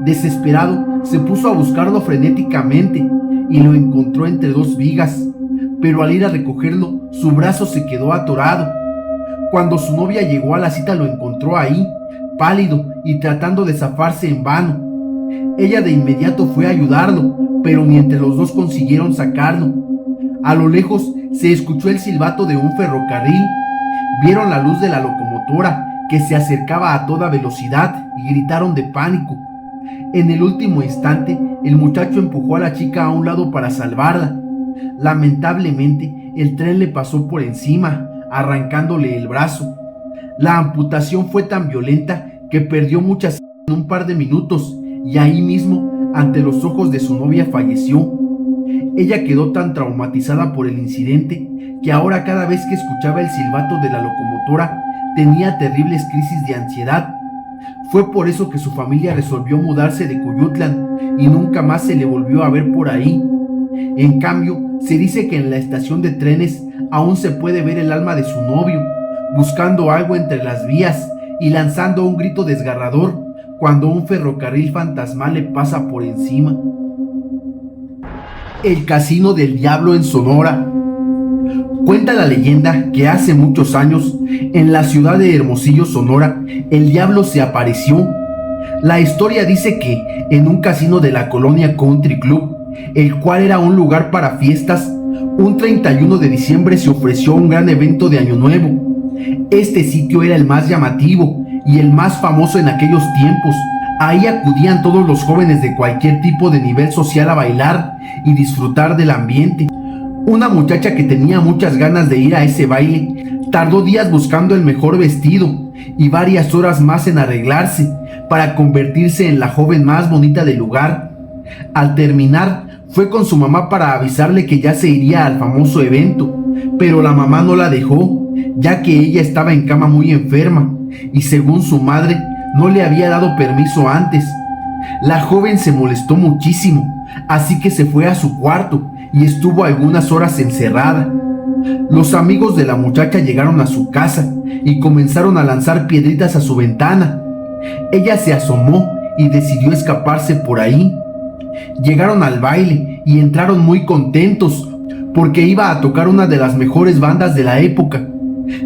Desesperado, se puso a buscarlo frenéticamente y lo encontró entre dos vigas, pero al ir a recogerlo, su brazo se quedó atorado. Cuando su novia llegó a la cita, lo encontró ahí, pálido y tratando de zafarse en vano. Ella de inmediato fue a ayudarlo, pero ni entre los dos consiguieron sacarlo. A lo lejos se escuchó el silbato de un ferrocarril. Vieron la luz de la locomotora que se acercaba a toda velocidad y gritaron de pánico. En el último instante, el muchacho empujó a la chica a un lado para salvarla. Lamentablemente, el tren le pasó por encima, arrancándole el brazo. La amputación fue tan violenta que perdió mucha sangre en un par de minutos y ahí mismo, ante los ojos de su novia, falleció. Ella quedó tan traumatizada por el incidente que ahora cada vez que escuchaba el silbato de la locomotora tenía terribles crisis de ansiedad. Fue por eso que su familia resolvió mudarse de Cuyutlán y nunca más se le volvió a ver por ahí. En cambio, se dice que en la estación de trenes aún se puede ver el alma de su novio, buscando algo entre las vías y lanzando un grito desgarrador cuando un ferrocarril fantasmal le pasa por encima. El Casino del Diablo en Sonora. Cuenta la leyenda que hace muchos años, en la ciudad de Hermosillo, Sonora, el diablo se apareció. La historia dice que en un casino de la colonia Country Club, el cual era un lugar para fiestas, un 31 de diciembre se ofreció un gran evento de Año Nuevo. Este sitio era el más llamativo y el más famoso en aquellos tiempos. Ahí acudían todos los jóvenes de cualquier tipo de nivel social a bailar y disfrutar del ambiente. Una muchacha que tenía muchas ganas de ir a ese baile tardó días buscando el mejor vestido y varias horas más en arreglarse para convertirse en la joven más bonita del lugar. Al terminar, fue con su mamá para avisarle que ya se iría al famoso evento, pero la mamá no la dejó, ya que ella estaba en cama muy enferma y según su madre no le había dado permiso antes. La joven se molestó muchísimo, así que se fue a su cuarto y estuvo algunas horas encerrada. Los amigos de la muchacha llegaron a su casa y comenzaron a lanzar piedritas a su ventana. Ella se asomó y decidió escaparse por ahí. Llegaron al baile y entraron muy contentos porque iba a tocar una de las mejores bandas de la época.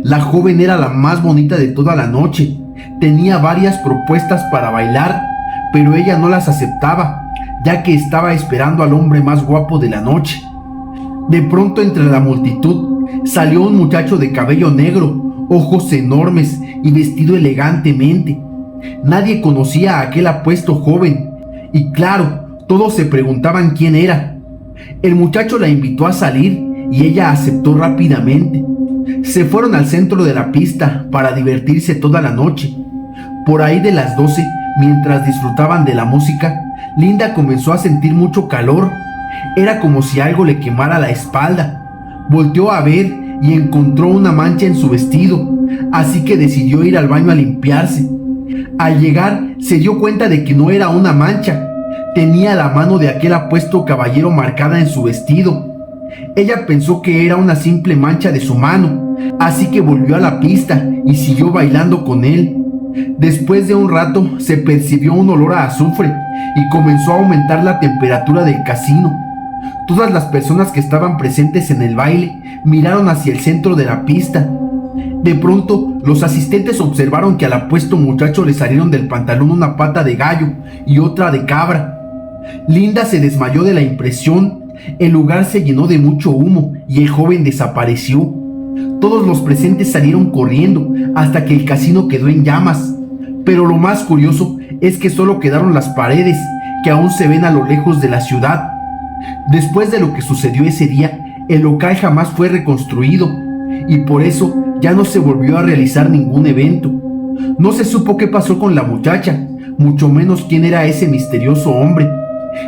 La joven era la más bonita de toda la noche. Tenía varias propuestas para bailar, pero ella no las aceptaba, ya que estaba esperando al hombre más guapo de la noche. De pronto, entre la multitud, salió un muchacho de cabello negro, ojos enormes y vestido elegantemente. Nadie conocía a aquel apuesto joven, y claro, todos se preguntaban quién era. El muchacho la invitó a salir y ella aceptó rápidamente. Se fueron al centro de la pista para divertirse toda la noche. Por ahí de las 12, mientras disfrutaban de la música, Linda comenzó a sentir mucho calor. Era como si algo le quemara la espalda. Volteó a ver y encontró una mancha en su vestido, así que decidió ir al baño a limpiarse. Al llegar, se dio cuenta de que no era una mancha. Tenía la mano de aquel apuesto caballero marcada en su vestido. Ella pensó que era una simple mancha de su mano, así que volvió a la pista y siguió bailando con él. Después de un rato se percibió un olor a azufre y comenzó a aumentar la temperatura del casino. Todas las personas que estaban presentes en el baile miraron hacia el centro de la pista. De pronto, los asistentes observaron que al apuesto muchacho le salieron del pantalón una pata de gallo y otra de cabra. Linda se desmayó de la impresión. El lugar se llenó de mucho humo y el joven desapareció. Todos los presentes salieron corriendo hasta que el casino quedó en llamas. Pero lo más curioso es que solo quedaron las paredes, que aún se ven a lo lejos de la ciudad. Después de lo que sucedió ese día, el local jamás fue reconstruido y por eso ya no se volvió a realizar ningún evento. No se supo qué pasó con la muchacha, mucho menos quién era ese misterioso hombre.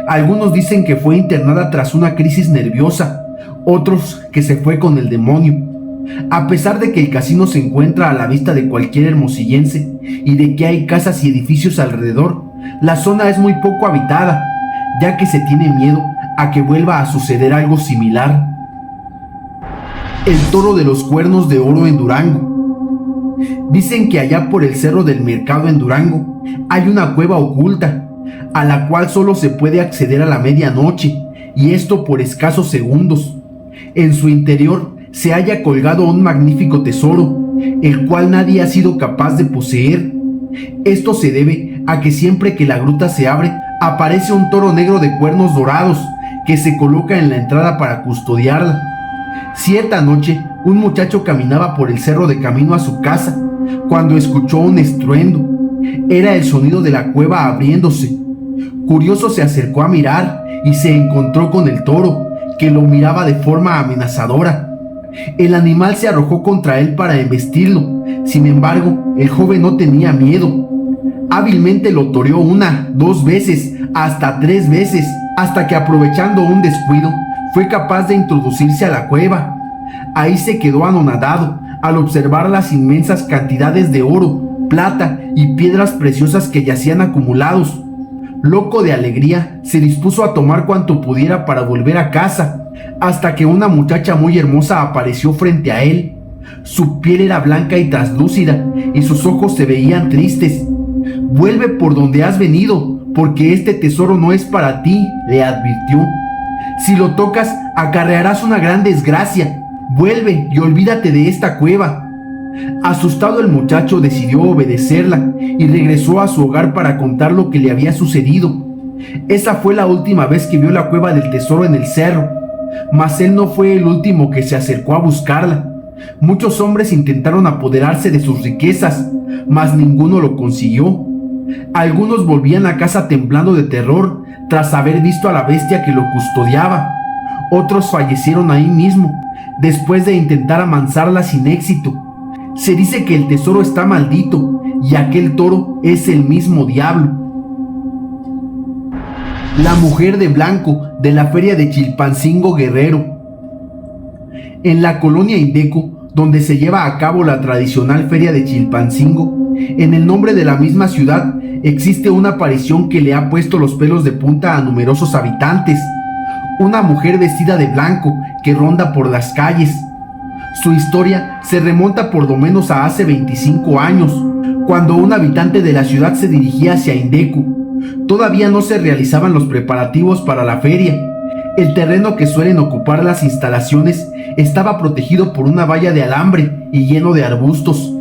Algunos dicen que fue internada tras una crisis nerviosa, otros que se fue con el demonio. A pesar de que el casino se encuentra a la vista de cualquier hermosillense y de que hay casas y edificios alrededor, la zona es muy poco habitada, ya que se tiene miedo a que vuelva a suceder algo similar. El Toro de los Cuernos de Oro en Durango. Dicen que allá por el Cerro del Mercado en Durango hay una cueva oculta, a la cual solo se puede acceder a la medianoche y esto por escasos segundos. En su interior se halla colgado un magnífico tesoro, el cual nadie ha sido capaz de poseer. Esto se debe a que siempre que la gruta se abre, aparece un toro negro de cuernos dorados que se coloca en la entrada para custodiarla. Cierta noche, un muchacho caminaba por el cerro de camino a su casa, cuando escuchó un estruendo. Era el sonido de la cueva abriéndose. Curioso se acercó a mirar y se encontró con el toro, que lo miraba de forma amenazadora. El animal se arrojó contra él para embestirlo. Sin embargo, el joven no tenía miedo. Hábilmente lo toreó 1, 2 veces, hasta 3 veces, hasta que aprovechando un descuido, fue capaz de introducirse a la cueva. Ahí se quedó anonadado al observar las inmensas cantidades de oro, plata y piedras preciosas que yacían acumulados. Loco de alegría, se dispuso a tomar cuanto pudiera para volver a casa, hasta que una muchacha muy hermosa apareció frente a él. Su piel era blanca y traslúcida, y sus ojos se veían tristes. «Vuelve por donde has venido, porque este tesoro no es para ti», le advirtió. «Si lo tocas, acarrearás una gran desgracia. Vuelve y olvídate de esta cueva». Asustado, el muchacho decidió obedecerla y regresó a su hogar para contar lo que le había sucedido. Esa fue la última vez que vio la cueva del tesoro en el cerro, mas él no fue el último que se acercó a buscarla. Muchos hombres intentaron apoderarse de sus riquezas, mas ninguno lo consiguió. Algunos volvían a casa temblando de terror tras haber visto a la bestia que lo custodiaba. Otros fallecieron ahí mismo, después de intentar amansarla sin éxito. Se dice que el tesoro está maldito y aquel toro es el mismo diablo. La mujer de blanco de la feria de Chilpancingo, Guerrero. En la colonia Indeco, donde se lleva a cabo la tradicional feria de Chilpancingo, en el nombre de la misma ciudad existe una aparición que le ha puesto los pelos de punta a numerosos habitantes. Una mujer vestida de blanco que ronda por las calles. Su historia se remonta por lo menos a hace 25 años, cuando un habitante de la ciudad se dirigía hacia Indeco. Todavía no se realizaban los preparativos para la feria. El terreno que suelen ocupar las instalaciones estaba protegido por una valla de alambre y lleno de arbustos.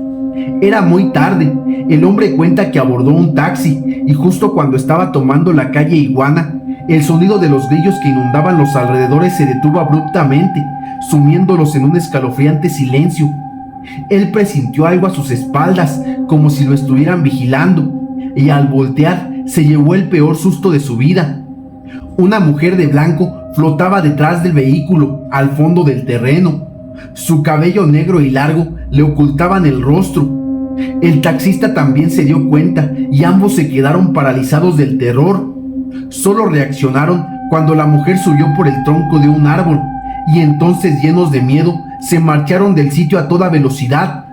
Era muy tarde. El hombre cuenta que abordó un taxi y justo cuando estaba tomando la calle Iguana, el sonido de los grillos que inundaban los alrededores se detuvo abruptamente, sumiéndolos en un escalofriante silencio. Él presintió algo a sus espaldas, como si lo estuvieran vigilando, y al voltear se llevó el peor susto de su vida. Una mujer de blanco flotaba detrás del vehículo, al fondo del terreno. Su cabello negro y largo le ocultaban el rostro. El taxista también se dio cuenta y ambos se quedaron paralizados del terror. Solo reaccionaron cuando la mujer subió por el tronco de un árbol y entonces, llenos de miedo, se marcharon del sitio a toda velocidad.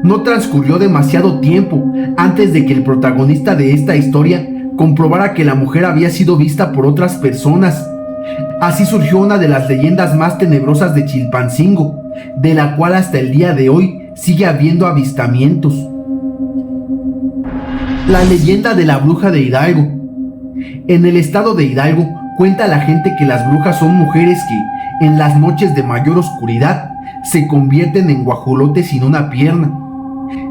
No transcurrió demasiado tiempo antes de que el protagonista de esta historia comprobara que la mujer había sido vista por otras personas. Así surgió una de las leyendas más tenebrosas de Chilpancingo, de la cual hasta el día de hoy sigue habiendo avistamientos. La leyenda de la bruja de Hidalgo. En el estado de Hidalgo cuenta la gente que las brujas son mujeres que, en las noches de mayor oscuridad, se convierten en guajolotes sin una pierna.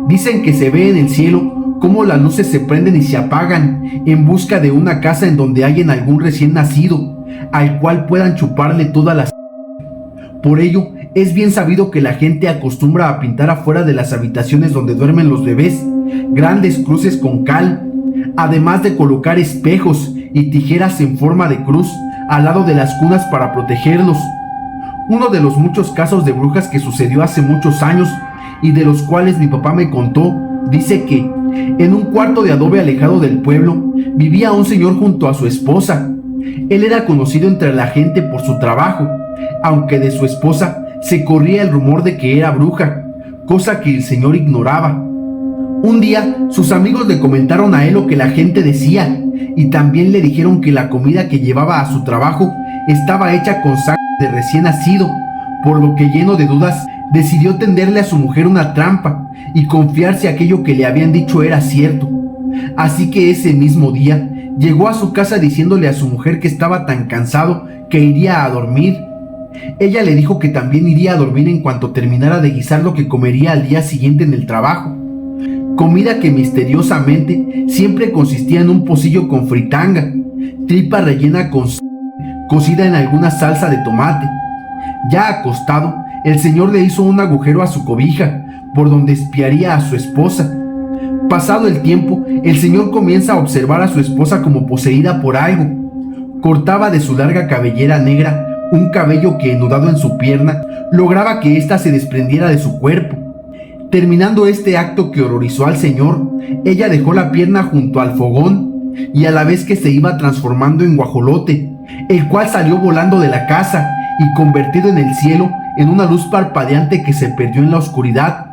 Dicen que se ve en el cielo cómo las luces se prenden y se apagan en busca de una casa en donde hayan algún recién nacido, al cual puedan chuparle toda la... Por ello, es bien sabido que la gente acostumbra a pintar afuera de las habitaciones donde duermen los bebés grandes cruces con cal, además de colocar espejos y tijeras en forma de cruz al lado de las cunas para protegerlos. Uno de los muchos casos de brujas que sucedió hace muchos años y de los cuales mi papá me contó, dice que en un cuarto de adobe alejado del pueblo vivía un señor junto a su esposa. Él era conocido entre la gente por su trabajo, aunque de su esposa se corría el rumor de que era bruja, cosa que el señor ignoraba. Un día sus amigos le comentaron a él lo que la gente decía y también le dijeron que la comida que llevaba a su trabajo estaba hecha con sangre de recién nacido, por lo que, lleno de dudas, decidió tenderle a su mujer una trampa y confiar si aquello que le habían dicho era cierto. Así que ese mismo día llegó a su casa diciéndole a su mujer que estaba tan cansado que iría a dormir. Ella le dijo que también iría a dormir en cuanto terminara de guisar lo que comería al día siguiente en el trabajo. Comida que misteriosamente siempre consistía en un pocillo con fritanga, tripa rellena con cocida en alguna salsa de tomate. Ya acostado, el señor le hizo un agujero a su cobija, por donde espiaría a su esposa. Pasado el tiempo, el señor comienza a observar a su esposa como poseída por algo. Cortaba de su larga cabellera negra un cabello que, enudado en su pierna, lograba que ésta se desprendiera de su cuerpo. Terminando este acto que horrorizó al señor, ella dejó la pierna junto al fogón y a la vez que se iba transformando en guajolote, el cual salió volando de la casa y convertido en el cielo en una luz parpadeante que se perdió en la oscuridad.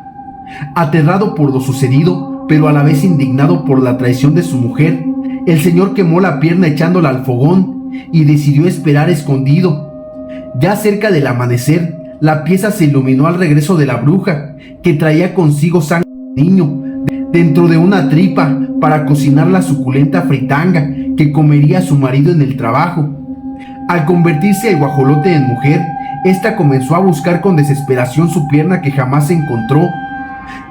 Aterrado por lo sucedido, pero a la vez indignado por la traición de su mujer, el señor quemó la pierna echándola al fogón y decidió esperar escondido. Ya cerca del amanecer, la pieza se iluminó al regreso de la bruja, que traía consigo sangre de niño dentro de una tripa para cocinar la suculenta fritanga que comería su marido en el trabajo. Al convertirse el guajolote en mujer, esta comenzó a buscar con desesperación su pierna que jamás encontró.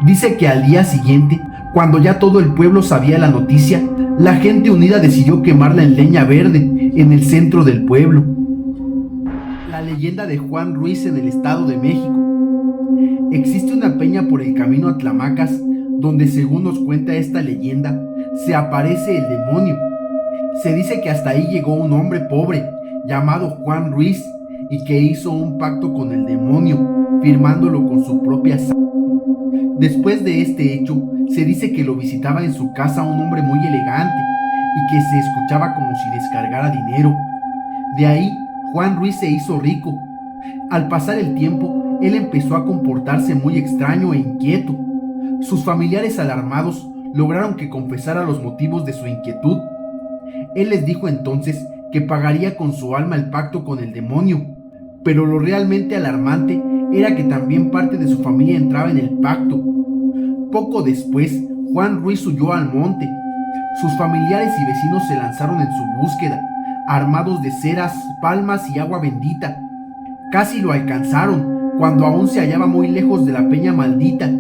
Dice que al día siguiente, cuando ya todo el pueblo sabía la noticia, la gente unida decidió quemarla en leña verde en el centro del pueblo. La leyenda de Juan Ruiz en el Estado de México. Existe una peña por el camino a Tlamacas, donde, según nos cuenta esta leyenda, se aparece el demonio. Se dice que hasta ahí llegó un hombre pobre llamado Juan Ruiz y que hizo un pacto con el demonio, firmándolo con su propia sangre. Después de este hecho, se dice que lo visitaba en su casa un hombre muy elegante y que se escuchaba como si descargara dinero. De ahí, Juan Ruiz se hizo rico. Al pasar el tiempo, él empezó a comportarse muy extraño e inquieto. Sus familiares, alarmados, lograron que confesara los motivos de su inquietud. Él les dijo entonces que pagaría con su alma el pacto con el demonio, pero lo realmente alarmante era que también parte de su familia entraba en el pacto. Poco después, Juan Ruiz huyó al monte. Sus familiares y vecinos se lanzaron en su búsqueda, armados de ceras, palmas y agua bendita. Casi lo alcanzaron, cuando aún se hallaba muy lejos de la peña maldita,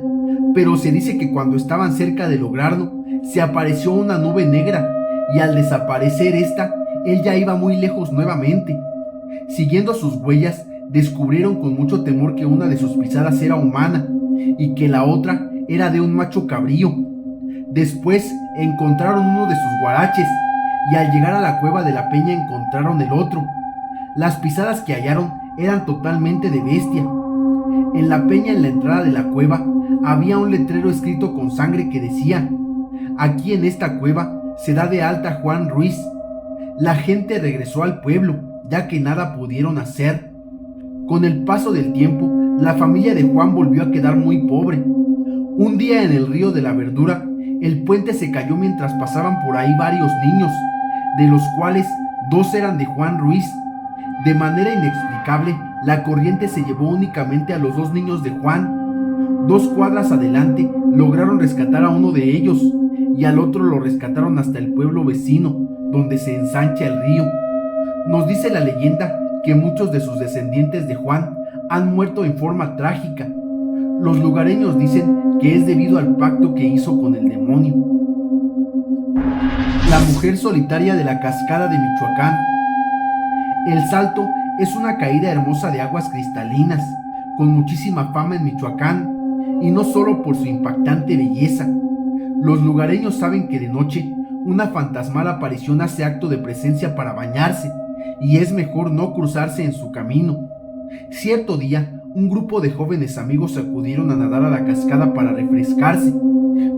pero se dice que cuando estaban cerca de lograrlo, se apareció una nube negra, y al desaparecer esta, él ya iba muy lejos nuevamente. Siguiendo sus huellas, descubrieron con mucho temor que una de sus pisadas era humana, y que la otra era de un macho cabrío. Después encontraron uno de sus guaraches, y al llegar a la cueva de la peña encontraron el otro. Las pisadas que hallaron eran totalmente de bestia. En la peña, en la entrada de la cueva, había un letrero escrito con sangre que decía: aquí en esta cueva se da de alta Juan Ruiz. La gente regresó al pueblo, ya que nada pudieron hacer. Con el paso del tiempo, la familia de Juan volvió a quedar muy pobre. Un día en el río de la Verdura, el puente se cayó mientras pasaban por ahí varios niños, de los cuales 2 eran de Juan Ruiz. De manera inexplicable, la corriente se llevó únicamente a los 2 niños de Juan. 2 cuadras adelante lograron rescatar a uno de ellos y al otro lo rescataron hasta el pueblo vecino, donde se ensancha el río. Nos dice la leyenda que muchos de sus descendientes de Juan han muerto en forma trágica. Los lugareños dicen que es debido al pacto que hizo con el demonio. La mujer solitaria de la cascada de Michoacán. El Salto es una caída hermosa de aguas cristalinas, con muchísima fama en Michoacán, y no solo por su impactante belleza. Los lugareños saben que de noche una fantasmal aparición hace acto de presencia para bañarse, y es mejor no cruzarse en su camino. Cierto día, un grupo de jóvenes amigos acudieron a nadar a la cascada para refrescarse.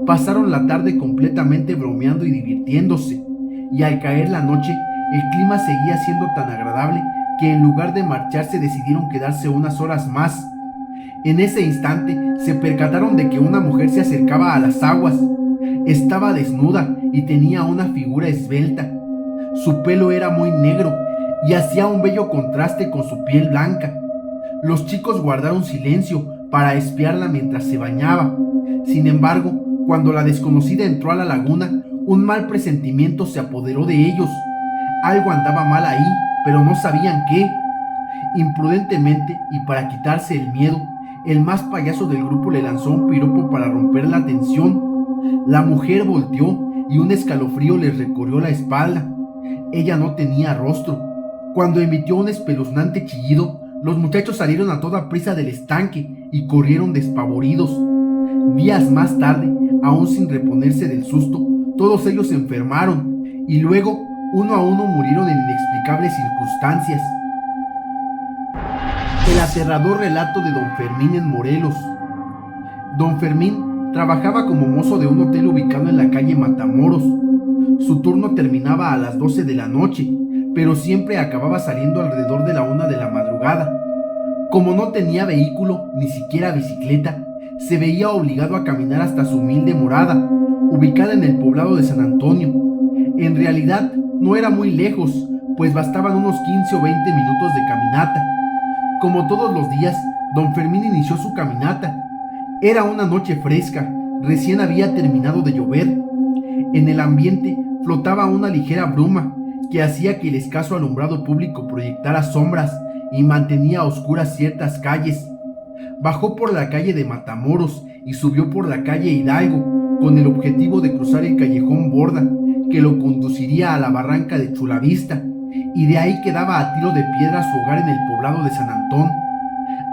Pasaron la tarde completamente bromeando y divirtiéndose, y al caer la noche, el clima seguía siendo tan agradable que en lugar de marcharse decidieron quedarse unas horas más. En ese instante se percataron de que una mujer se acercaba a las aguas. Estaba desnuda y tenía una figura esbelta. Su pelo era muy negro y hacía un bello contraste con su piel blanca. Los chicos guardaron silencio para espiarla mientras se bañaba. Sin embargo, cuando la desconocida entró a la laguna, un mal presentimiento se apoderó de ellos. Algo andaba mal ahí, pero no sabían qué. Imprudentemente, y para quitarse el miedo, el más payaso del grupo le lanzó un piropo para romper la tensión. La mujer volteó y un escalofrío le recorrió la espalda. Ella no tenía rostro. Cuando emitió un espeluznante chillido, los muchachos salieron a toda prisa del estanque y corrieron despavoridos. Días más tarde, aún sin reponerse del susto, todos ellos se enfermaron y luego, uno a uno, murieron en inexplicables circunstancias. El aterrador relato de don Fermín en Morelos. Don Fermín trabajaba como mozo de un hotel ubicado en la calle Matamoros. Su turno terminaba a las 12 de la noche, pero siempre acababa saliendo alrededor de la 1 de la madrugada. Como no tenía vehículo, ni siquiera bicicleta, se veía obligado a caminar hasta su humilde morada, ubicada en el poblado de San Antonio. En realidad, no era muy lejos, pues bastaban unos 15 o 20 minutos de caminata. Como todos los días, don Fermín inició su caminata. Era una noche fresca, recién había terminado de llover. En el ambiente flotaba una ligera bruma que hacía que el escaso alumbrado público proyectara sombras y mantenía a oscuras ciertas calles. Bajó por la calle de Matamoros y subió por la calle Hidalgo con el objetivo de cruzar el callejón Borda, que lo conduciría a la barranca de Chulavista, y de ahí quedaba a tiro de piedra su hogar en el poblado de San Antón.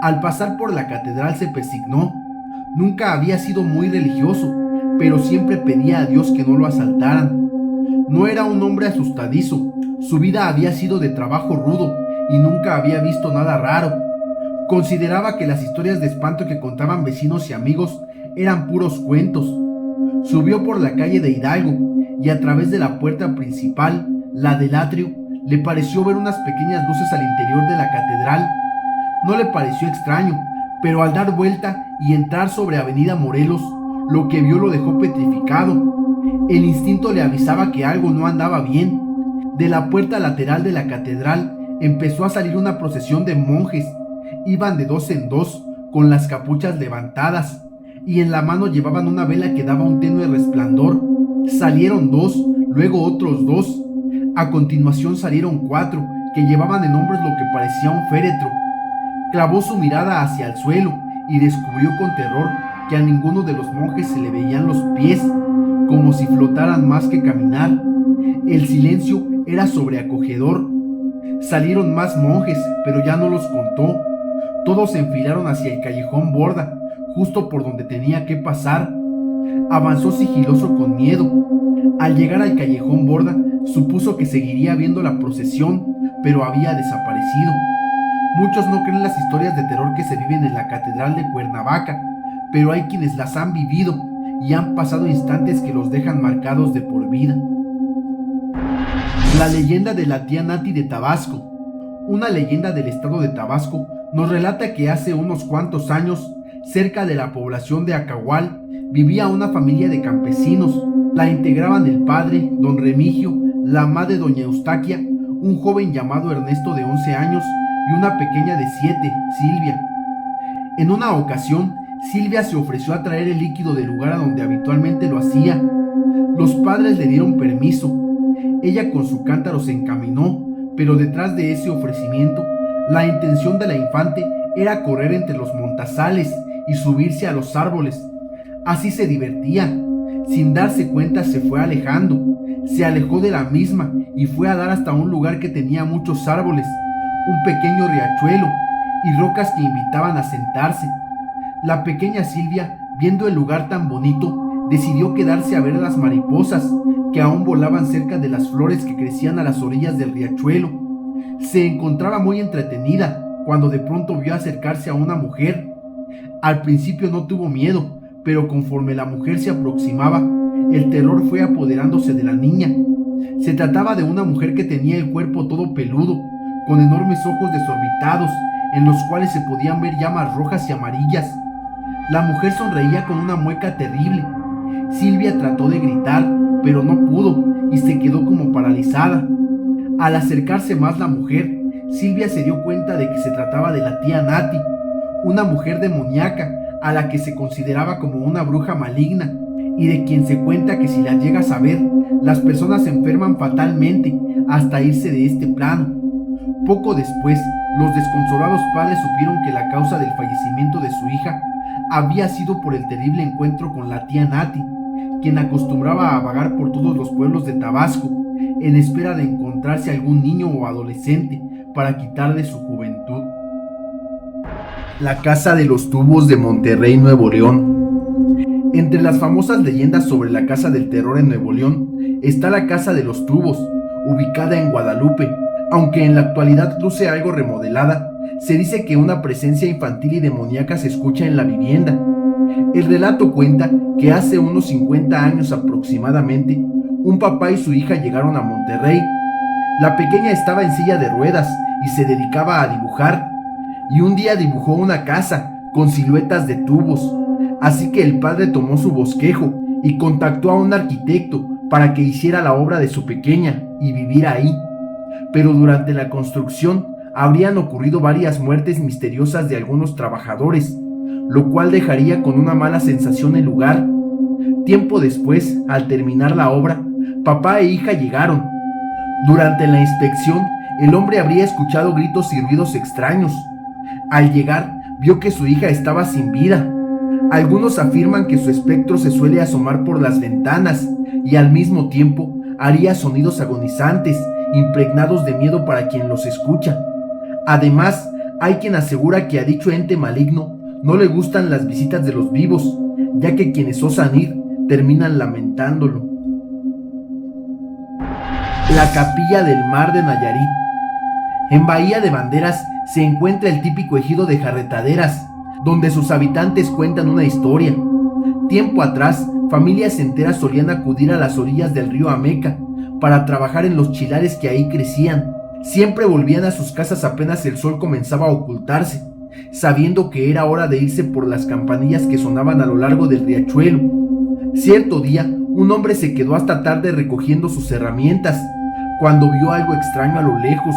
Al pasar por la catedral se persignó. Nunca había sido muy religioso, pero siempre pedía a Dios que no lo asaltaran. No era un hombre asustadizo, su vida había sido de trabajo rudo y nunca había visto nada raro. Consideraba que las historias de espanto que contaban vecinos y amigos eran puros cuentos. Subió por la calle de Hidalgo y a través de la puerta principal, la del atrio, le pareció ver unas pequeñas luces al interior de la catedral. No le pareció extraño, pero al dar vuelta y entrar sobre Avenida Morelos, lo que vio lo dejó petrificado. El instinto le avisaba que algo no andaba bien. De la puerta lateral de la catedral empezó a salir una procesión de monjes. Iban de 2 en 2, con las capuchas levantadas, y en la mano llevaban una vela que daba un tenue resplandor. Salieron 2, luego otros 2. A continuación salieron 4, que llevaban en hombros lo que parecía un féretro. Clavó su mirada hacia el suelo y descubrió con terror que a ninguno de los monjes se le veían los pies, como si flotaran más que caminar. El silencio era sobreacogedor. Salieron más monjes, pero ya no los contó. Todos se enfilaron hacia el callejón Borda, justo por donde tenía que pasar. Avanzó sigiloso con miedo. Al llegar al callejón Borda, supuso que seguiría viendo la procesión, pero había desaparecido. Muchos no creen las historias de terror que se viven en la Catedral de Cuernavaca, pero hay quienes las han vivido y han pasado instantes que los dejan marcados de por vida. La leyenda de la tía Nati de Tabasco. Una leyenda del estado de Tabasco nos relata que hace unos cuantos años, cerca de la población de Acahual, vivía una familia de campesinos. La integraban el padre, don Remigio, la madre, doña Eustaquia, un joven llamado Ernesto de 11 años y una pequeña de 7, Silvia. En una ocasión, Silvia se ofreció a traer el líquido del lugar a donde habitualmente lo hacía. Los padres le dieron permiso. Ella con su cántaro se encaminó, pero detrás de ese ofrecimiento, la intención de la infante era correr entre los montazales y subirse a los árboles. Así se divertía. Sin darse cuenta se fue alejando. Se alejó de la misma y fue a dar hasta un lugar que tenía muchos árboles, un pequeño riachuelo y rocas que invitaban a sentarse. La pequeña Silvia, viendo el lugar tan bonito, decidió quedarse a ver las mariposas que aún volaban cerca de las flores que crecían a las orillas del riachuelo. Se encontraba muy entretenida cuando de pronto vio acercarse a una mujer. Al principio no tuvo miedo, pero conforme la mujer se aproximaba, el terror fue apoderándose de la niña. Se trataba de una mujer que tenía el cuerpo todo peludo, con enormes ojos desorbitados, en los cuales se podían ver llamas rojas y amarillas. La mujer sonreía con una mueca terrible. Silvia trató de gritar, pero no pudo y se quedó como paralizada. Al acercarse más la mujer, Silvia se dio cuenta de que se trataba de la tía Nati, una mujer demoníaca a la que se consideraba como una bruja maligna y de quien se cuenta que si la llegas a ver, las personas se enferman fatalmente hasta irse de este plano. Poco después, los desconsolados padres supieron que la causa del fallecimiento de su hija había sido por el terrible encuentro con la tía Nati, quien acostumbraba a vagar por todos los pueblos de Tabasco en espera de encontrarse algún niño o adolescente para quitarle su juventud. La Casa de los Tubos de Monterrey, Nuevo León. Entre las famosas leyendas sobre la Casa del Terror en Nuevo León está la Casa de los Tubos, ubicada en Guadalupe. Aunque en la actualidad luce algo remodelada, se dice que una presencia infantil y demoníaca se escucha en la vivienda. El relato cuenta que hace unos 50 años aproximadamente, un papá y su hija llegaron a Monterrey. La pequeña estaba en silla de ruedas y se dedicaba a dibujar, y un día dibujó una casa con siluetas de tubos, así que el padre tomó su bosquejo y contactó a un arquitecto para que hiciera la obra de su pequeña y viviera ahí. Pero durante la construcción habrían ocurrido varias muertes misteriosas de algunos trabajadores, lo cual dejaría con una mala sensación el lugar. Tiempo después, al terminar la obra, papá e hija llegaron. Durante la inspección, el hombre habría escuchado gritos y ruidos extraños. Al llegar, vio que su hija estaba sin vida. Algunos afirman que su espectro se suele asomar por las ventanas y al mismo tiempo haría sonidos agonizantes, impregnados de miedo para quien los escucha. Además, hay quien asegura que a dicho ente maligno no le gustan las visitas de los vivos, ya que quienes osan ir terminan lamentándolo. La Capilla del Mar de Nayarit. En Bahía de Banderas se encuentra el típico ejido de Jarretaderas, donde sus habitantes cuentan una historia. Tiempo atrás, familias enteras solían acudir a las orillas del río Ameca para trabajar en los chilares que ahí crecían. Siempre volvían a sus casas apenas el sol comenzaba a ocultarse, sabiendo que era hora de irse por las campanillas que sonaban a lo largo del riachuelo. Cierto día, un hombre se quedó hasta tarde recogiendo sus herramientas, cuando vio algo extraño a lo lejos.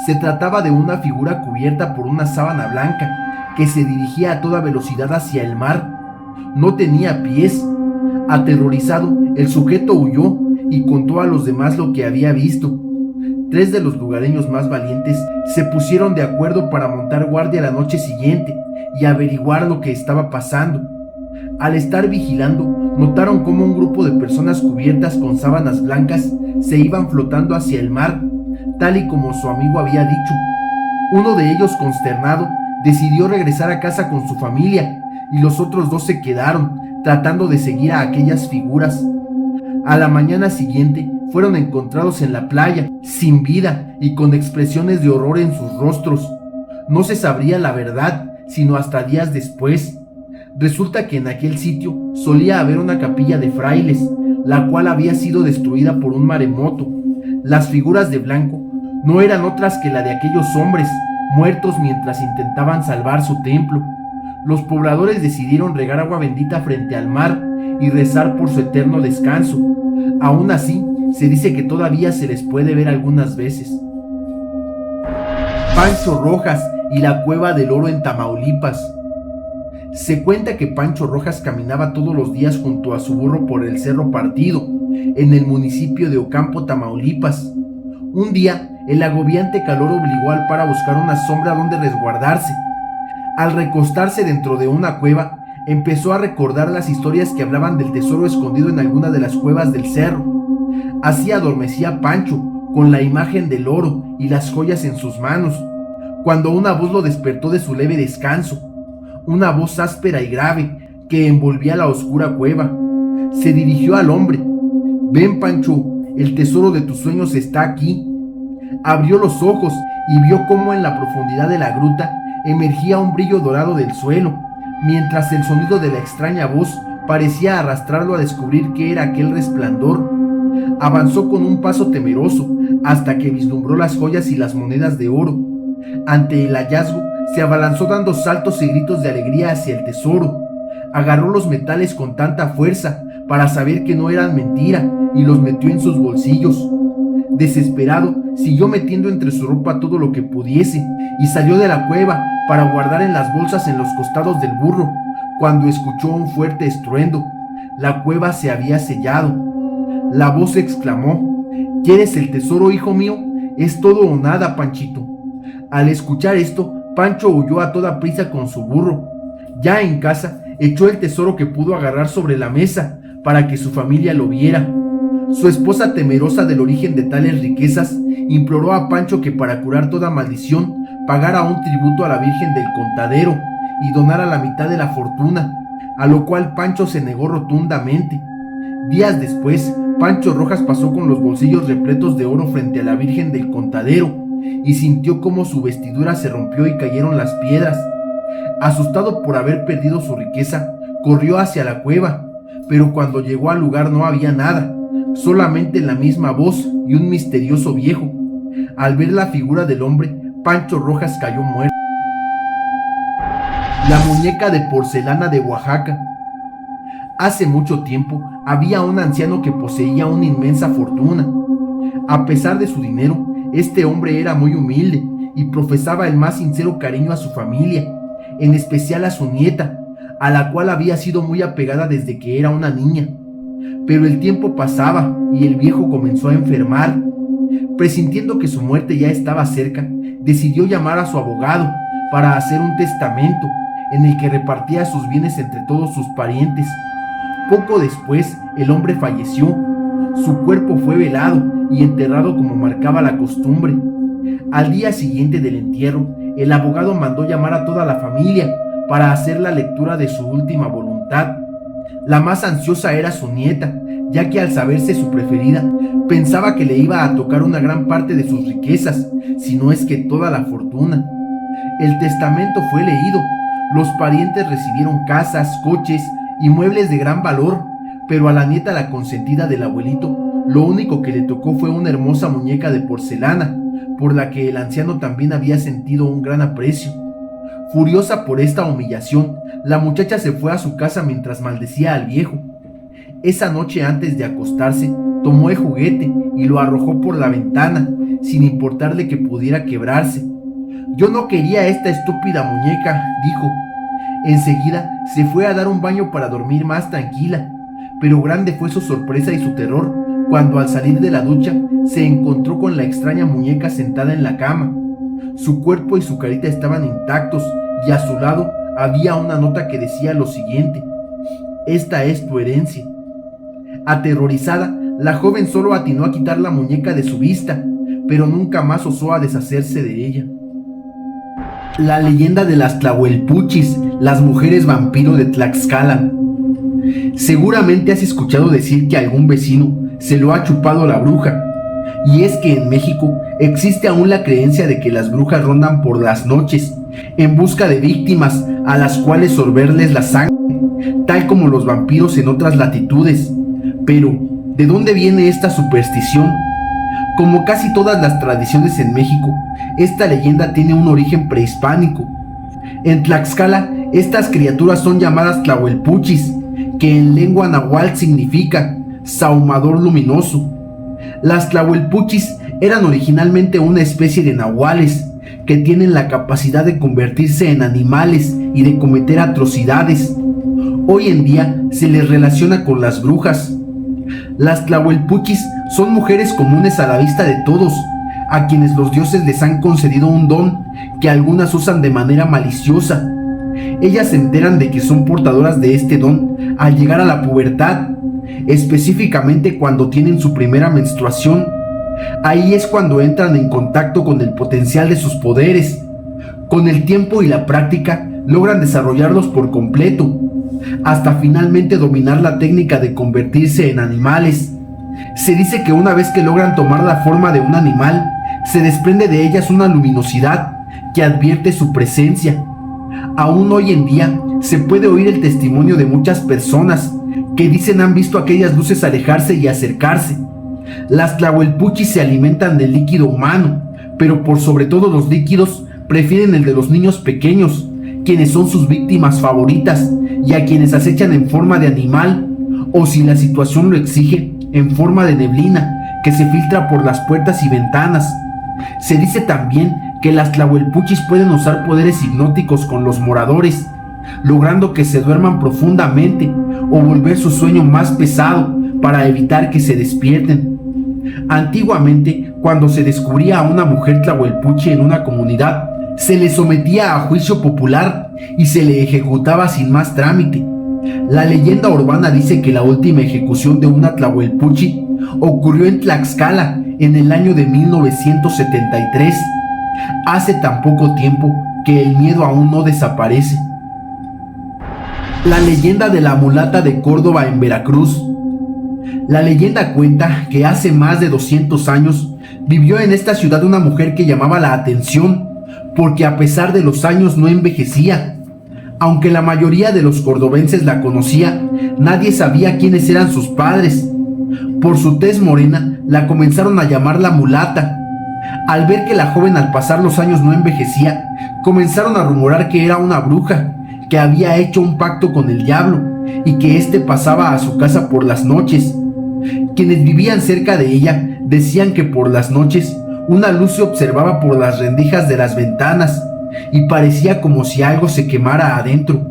Se trataba de una figura cubierta por una sábana blanca, que se dirigía a toda velocidad hacia el mar. No tenía pies. Aterrorizado, el sujeto huyó y contó a los demás lo que había visto. 3 de los lugareños más valientes se pusieron de acuerdo para montar guardia la noche siguiente y averiguar lo que estaba pasando. Al estar vigilando, notaron cómo un grupo de personas cubiertas con sábanas blancas se iban flotando hacia el mar, tal y como su amigo había dicho. Uno de ellos, consternado, decidió regresar a casa con su familia, y los otros 2 se quedaron, tratando de seguir a aquellas figuras. A la mañana siguiente, fueron encontrados en la playa, sin vida y con expresiones de horror en sus rostros. No se sabría la verdad, sino hasta días después. Resulta que en aquel sitio solía haber una capilla de frailes, la cual había sido destruida por un maremoto. Las figuras de blanco no eran otras que la de aquellos hombres, muertos mientras intentaban salvar su templo. Los pobladores decidieron regar agua bendita frente al mar y rezar por su eterno descanso. Aún así, se dice que todavía se les puede ver algunas veces. Pancho Rojas y la Cueva del Oro en Tamaulipas. Se cuenta que Pancho Rojas caminaba todos los días junto a su burro por el Cerro Partido, en el municipio de Ocampo, Tamaulipas. Un día, el agobiante calor obligó al par a buscar una sombra donde resguardarse. Al recostarse dentro de una cueva, empezó a recordar las historias que hablaban del tesoro escondido en alguna de las cuevas del cerro. Así adormecía Pancho, con la imagen del oro y las joyas en sus manos, cuando una voz lo despertó de su leve descanso. Una voz áspera y grave que envolvía la oscura cueva. Se dirigió al hombre. «Ven, Pancho, el tesoro de tus sueños está aquí». Abrió los ojos y vio cómo en la profundidad de la gruta emergía un brillo dorado del suelo, mientras el sonido de la extraña voz parecía arrastrarlo a descubrir qué era aquel resplandor. Avanzó con un paso temeroso hasta que vislumbró las joyas y las monedas de oro. Ante el hallazgo, se abalanzó dando saltos y gritos de alegría hacia el tesoro. Agarró los metales con tanta fuerza para saber que no eran mentira y los metió en sus bolsillos. Desesperado, siguió metiendo entre su ropa todo lo que pudiese y salió de la cueva para guardar en las bolsas en los costados del burro, cuando escuchó un fuerte estruendo. La cueva se había sellado. La voz exclamó: «¿Quieres el tesoro, hijo mío? Es todo o nada, Panchito». Al escuchar esto, Pancho huyó a toda prisa con su burro. Ya en casa, echó el tesoro que pudo agarrar sobre la mesa para que su familia lo viera. Su esposa, temerosa del origen de tales riquezas, imploró a Pancho que para curar toda maldición pagara un tributo a la Virgen del Contadero y donara la mitad de la fortuna, a lo cual Pancho se negó rotundamente. Días después, Pancho Rojas pasó con los bolsillos repletos de oro frente a la Virgen del Contadero y sintió cómo su vestidura se rompió y cayeron las piedras. Asustado por haber perdido su riqueza, corrió hacia la cueva, pero cuando llegó al lugar no había nada, solamente la misma voz y un misterioso viejo. Al ver la figura del hombre, Pancho Rojas cayó muerto. La muñeca de porcelana de Oaxaca. Hace mucho tiempo había un anciano que poseía una inmensa fortuna. A pesar de su dinero, este hombre era muy humilde y profesaba el más sincero cariño a su familia, en especial a su nieta, a la cual había sido muy apegada desde que era una niña. Pero el tiempo pasaba y el viejo comenzó a enfermar. Presintiendo que su muerte ya estaba cerca, decidió llamar a su abogado para hacer un testamento en el que repartía sus bienes entre todos sus parientes. Poco después, el hombre falleció. Su cuerpo fue velado y enterrado como marcaba la costumbre. Al día siguiente del entierro, el abogado mandó llamar a toda la familia para hacer la lectura de su última voluntad. La más ansiosa era su nieta, ya que al saberse su preferida, pensaba que le iba a tocar una gran parte de sus riquezas, si no es que toda la fortuna. El testamento fue leído. Los parientes recibieron casas, coches y muebles de gran valor, pero a la nieta, la consentida del abuelito, lo único que le tocó fue una hermosa muñeca de porcelana, por la que el anciano también había sentido un gran aprecio. Furiosa por esta humillación, la muchacha se fue a su casa mientras maldecía al viejo. Esa noche, antes de acostarse, tomó el juguete y lo arrojó por la ventana, sin importarle que pudiera quebrarse. «Yo no quería esta estúpida muñeca», dijo. Enseguida se fue a dar un baño para dormir más tranquila, pero grande fue su sorpresa y su terror cuando al salir de la ducha se encontró con la extraña muñeca sentada en la cama. Su cuerpo y su carita estaban intactos y a su lado había una nota que decía lo siguiente: «Esta es tu herencia». Aterrorizada, la joven solo atinó a quitar la muñeca de su vista, pero nunca más osó a deshacerse de ella. La leyenda de las Tlahuelpuchis, las mujeres vampiro de Tlaxcala. Seguramente has escuchado decir que algún vecino se lo ha chupado la bruja, y es que en México existe aún la creencia de que las brujas rondan por las noches en busca de víctimas a las cuales sorberles la sangre, tal como los vampiros en otras latitudes. Pero, ¿de dónde viene esta superstición? Como casi todas las tradiciones en México, esta leyenda tiene un origen prehispánico. En Tlaxcala, estas criaturas son llamadas Tlahuelpuchis, que en lengua náhuatl significa sahumador luminoso. Las Tlahuelpuchis eran originalmente una especie de nahuales que tienen la capacidad de convertirse en animales y de cometer atrocidades. Hoy en día se les relaciona con las brujas. Las Tlahuelpuchis son mujeres comunes a la vista de todos, a quienes los dioses les han concedido un don que algunas usan de manera maliciosa. Ellas se enteran de que son portadoras de este don al llegar a la pubertad, específicamente cuando tienen su primera menstruación. Ahí es cuando entran en contacto con el potencial de sus poderes. Con el tiempo y la práctica logran desarrollarlos por completo, hasta finalmente dominar la técnica de convertirse en animales. Se dice que una vez que logran tomar la forma de un animal, se desprende de ellas una luminosidad que advierte su presencia. Aún hoy en día se puede oír el testimonio de muchas personas que dicen han visto aquellas luces alejarse y acercarse. Las Tlahuelpuchis se alimentan del líquido humano, pero por sobre todo los líquidos prefieren el de los niños pequeños, quienes son sus víctimas favoritas y a quienes acechan en forma de animal, o si la situación lo exige, en forma de neblina que se filtra por las puertas y ventanas. Se dice también que las Tlahuelpuchis pueden usar poderes hipnóticos con los moradores, logrando que se duerman profundamente o volver su sueño más pesado para evitar que se despierten. Antiguamente, cuando se descubría a una mujer tlahuelpuche en una comunidad, se le sometía a juicio popular y se le ejecutaba sin más trámite. La leyenda urbana dice que la última ejecución de una tlahuelpuche ocurrió en Tlaxcala en el año de 1973. Hace tan poco tiempo que el miedo aún no desaparece. La leyenda de la mulata de Córdoba en Veracruz. La leyenda cuenta que hace más de 200 años vivió en esta ciudad una mujer que llamaba la atención porque a pesar de los años no envejecía. Aunque la mayoría de los cordobenses la conocía, nadie sabía quiénes eran sus padres. Por su tez morena la comenzaron a llamar la mulata. Al ver que la joven al pasar los años no envejecía, comenzaron a rumorar que era una bruja, que había hecho un pacto con el diablo y que éste pasaba a su casa por las noches. Quienes vivían cerca de ella decían que por las noches una luz se observaba por las rendijas de las ventanas y parecía como si algo se quemara adentro.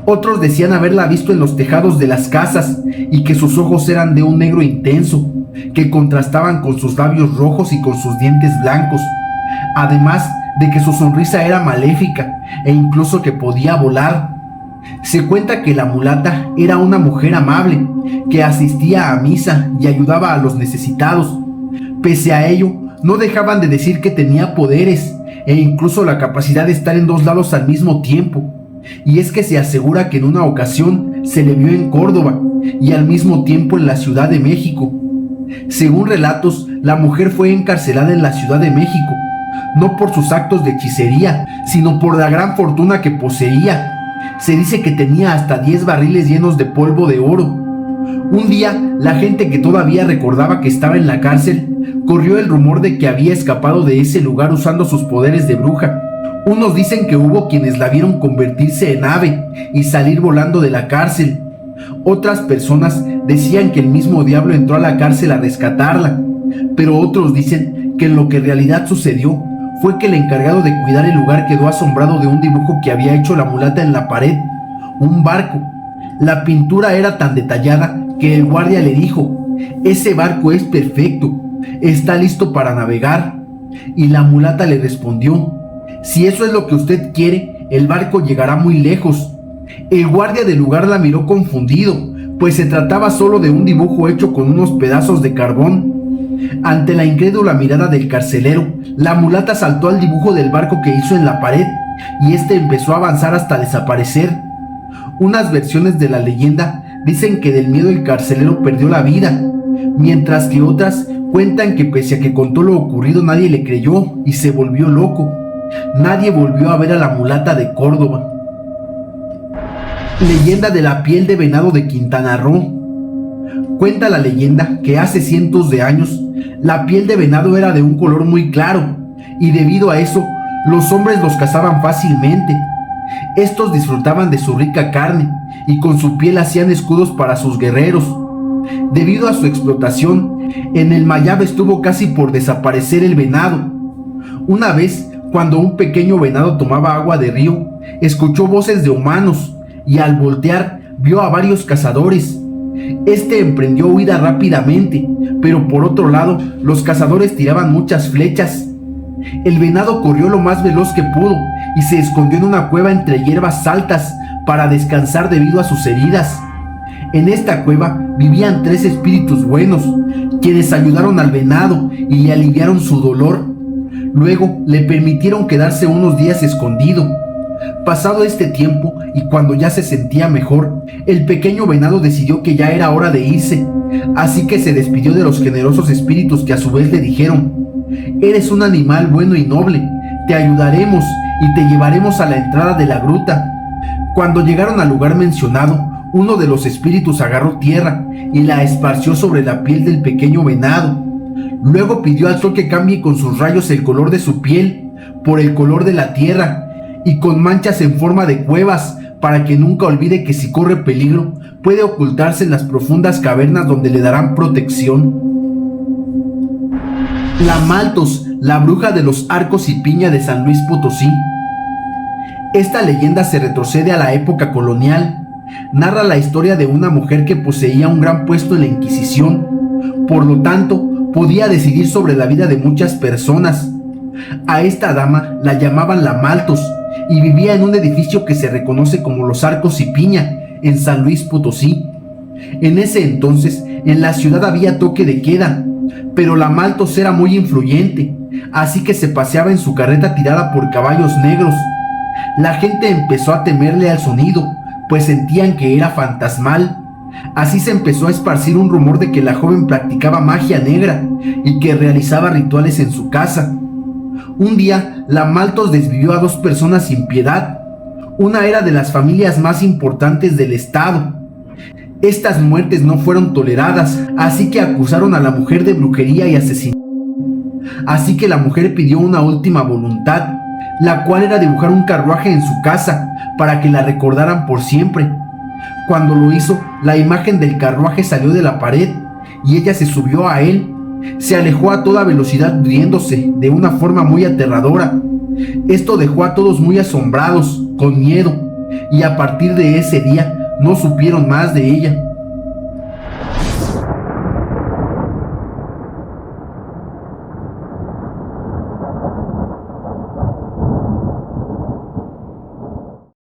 Otros decían haberla visto en los tejados de las casas y que sus ojos eran de un negro intenso, que contrastaban con sus labios rojos y con sus dientes blancos, además de que su sonrisa era maléfica e incluso que podía volar. Se cuenta que la mulata era una mujer amable, que asistía a misa y ayudaba a los necesitados. Pese a ello, no dejaban de decir que tenía poderes e incluso la capacidad de estar en dos lados al mismo tiempo. Y es que se asegura que en una ocasión se le vio en Córdoba y al mismo tiempo en la Ciudad de México. Según relatos, la mujer fue encarcelada en la Ciudad de México, no por sus actos de hechicería, sino por la gran fortuna que poseía. Se dice que tenía hasta 10 barriles llenos de polvo de oro. Un día, la gente que todavía recordaba que estaba en la cárcel, corrió el rumor de que había escapado de ese lugar usando sus poderes de bruja. Unos dicen que hubo quienes la vieron convertirse en ave y salir volando de la cárcel. Otras personas decían que el mismo diablo entró a la cárcel a rescatarla, pero otros dicen que lo que en realidad sucedió fue que el encargado de cuidar el lugar quedó asombrado de un dibujo que había hecho la mulata en la pared, un barco. La pintura era tan detallada que el guardia le dijo: "Ese barco es perfecto, está listo para navegar". Y la mulata le respondió: "Si eso es lo que usted quiere, el barco llegará muy lejos". El guardia del lugar la miró confundido, pues se trataba solo de un dibujo hecho con unos pedazos de carbón. Ante la incrédula mirada del carcelero, la mulata saltó al dibujo del barco que hizo en la pared, y este empezó a avanzar hasta desaparecer. Unas versiones de la leyenda dicen que del miedo el carcelero perdió la vida, mientras que otras cuentan que pese a que contó lo ocurrido nadie le creyó y se volvió loco. Nadie volvió a ver a la mulata de Córdoba. Leyenda de la piel de venado de Quintana Roo. Cuenta la leyenda que hace cientos de años la piel de venado era de un color muy claro y debido a eso los hombres los cazaban fácilmente. Estos disfrutaban de su rica carne y con su piel hacían escudos para sus guerreros. Debido a su explotación, en el Mayab estuvo casi por desaparecer el venado. Una vez, cuando un pequeño venado tomaba agua de río, escuchó voces de humanos y al voltear vio a varios cazadores. Este emprendió huida rápidamente, pero por otro lado, los cazadores tiraban muchas flechas. El venado corrió lo más veloz que pudo y se escondió en una cueva entre hierbas altas para descansar debido a sus heridas. En esta cueva vivían 3 espíritus buenos, quienes ayudaron al venado y le aliviaron su dolor. Luego le permitieron quedarse unos días escondido. Pasado este tiempo y cuando ya se sentía mejor, el pequeño venado decidió que ya era hora de irse, así que se despidió de los generosos espíritus que a su vez le dijeron: "Eres un animal bueno y noble, te ayudaremos y te llevaremos a la entrada de la gruta". Cuando llegaron al lugar mencionado, uno de los espíritus agarró tierra y la esparció sobre la piel del pequeño venado. Luego pidió al sol que cambie con sus rayos el color de su piel por el color de la tierra y con manchas en forma de cuevas, para que nunca olvide que si corre peligro puede ocultarse en las profundas cavernas donde le darán protección. La Maltos, la bruja de los arcos y piña de San Luis Potosí. Esta leyenda se retrocede a la época colonial. Narra la historia de una mujer que poseía un gran puesto en la Inquisición. Por lo tanto, podía decidir sobre la vida de muchas personas. A esta dama la llamaban la Maltos y vivía en un edificio que se reconoce como Los Arcos y Piña, en San Luis Potosí. En ese entonces, en la ciudad había toque de queda, pero la Maltos era muy influyente, así que se paseaba en su carreta tirada por caballos negros. La gente empezó a temerle al sonido, pues sentían que era fantasmal. Así se empezó a esparcir un rumor de que la joven practicaba magia negra y que realizaba rituales en su casa. Un día, la Maltos desvivió a 2 personas sin piedad. Una era de las familias más importantes del estado. Estas muertes no fueron toleradas, así que acusaron a la mujer de brujería y asesinato. Así que la mujer pidió una última voluntad, la cual era dibujar un carruaje en su casa para que la recordaran por siempre. Cuando lo hizo, la imagen del carruaje salió de la pared y ella se subió a él. Se alejó a toda velocidad riéndose de una forma muy aterradora. Esto dejó a todos muy asombrados, con miedo, y a partir de ese día no supieron más de ella.